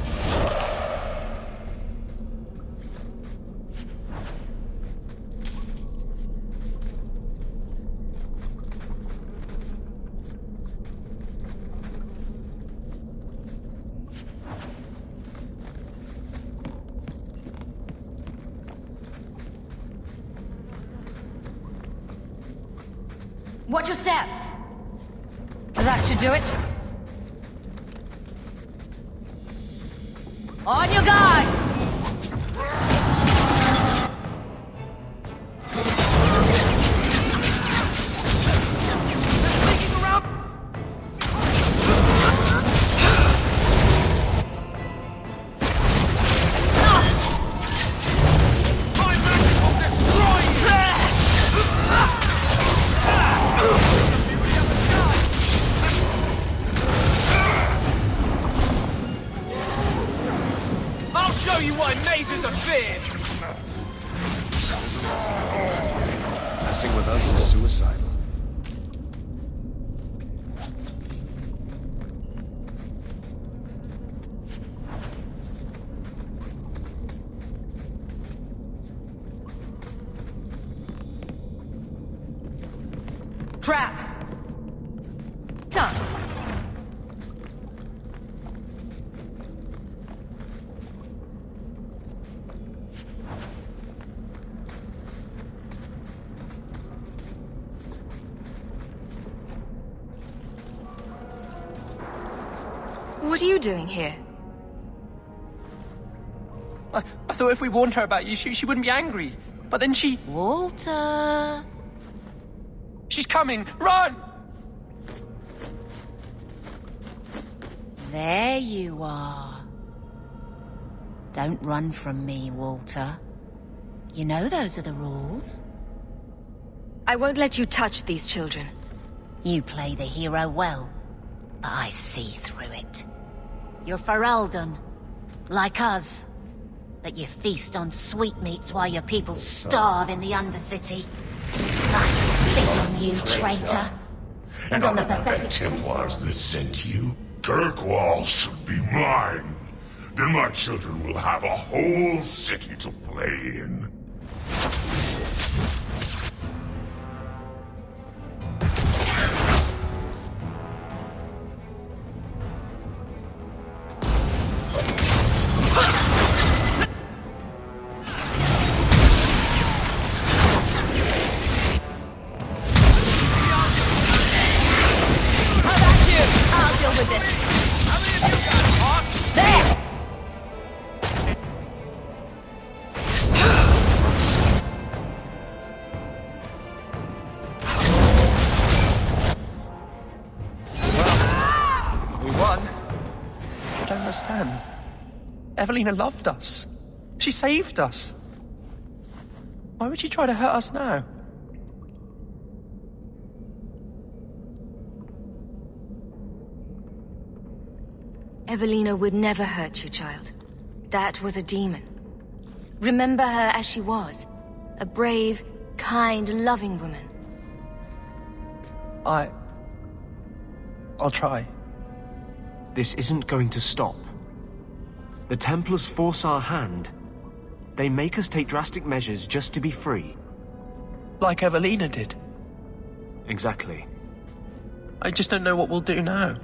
Watch your step! That should do it. On your guard! show you why mazes are feared! Messing with us is suicidal. Trap! Done. What are you doing here? I thought if we warned her about you, she wouldn't be angry. But then she... Walter... She's coming! Run! There you are. Don't run from me, Walter. You know those are the rules. I won't let you touch these children. You play the hero well, but I see through it. You're Ferelden, like us. But you feast on sweetmeats while your people starve in the Undercity. I spit on you, traitor. And on the pathetic Templars that sent you. Kirkwall should be mine. Then my children will have a whole city to play in. Evelina loved us. She saved us. Why would she try to hurt us now? Evelina would never hurt you, child. That was a demon. Remember her as she was. A brave, kind, loving woman. I'll try. This isn't going to stop. The Templars force our hand. They make us take drastic measures just to be free. Like Evelina did. Exactly. I just don't know what we'll do now.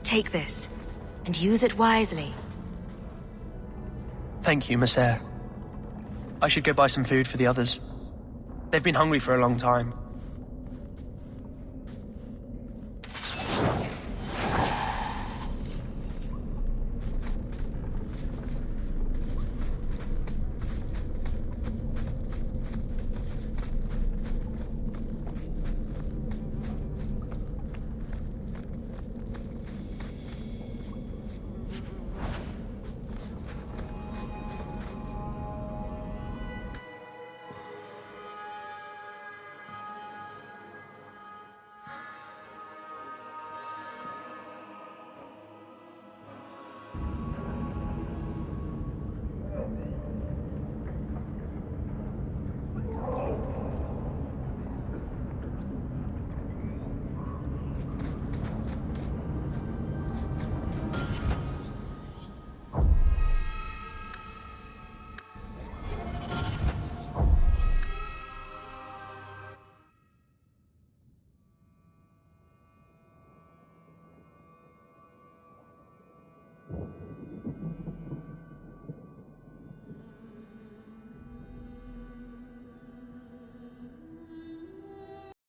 Take this, and use it wisely. Thank you, Miss Eyre. I should go buy some food for the others. They've been hungry for a long time.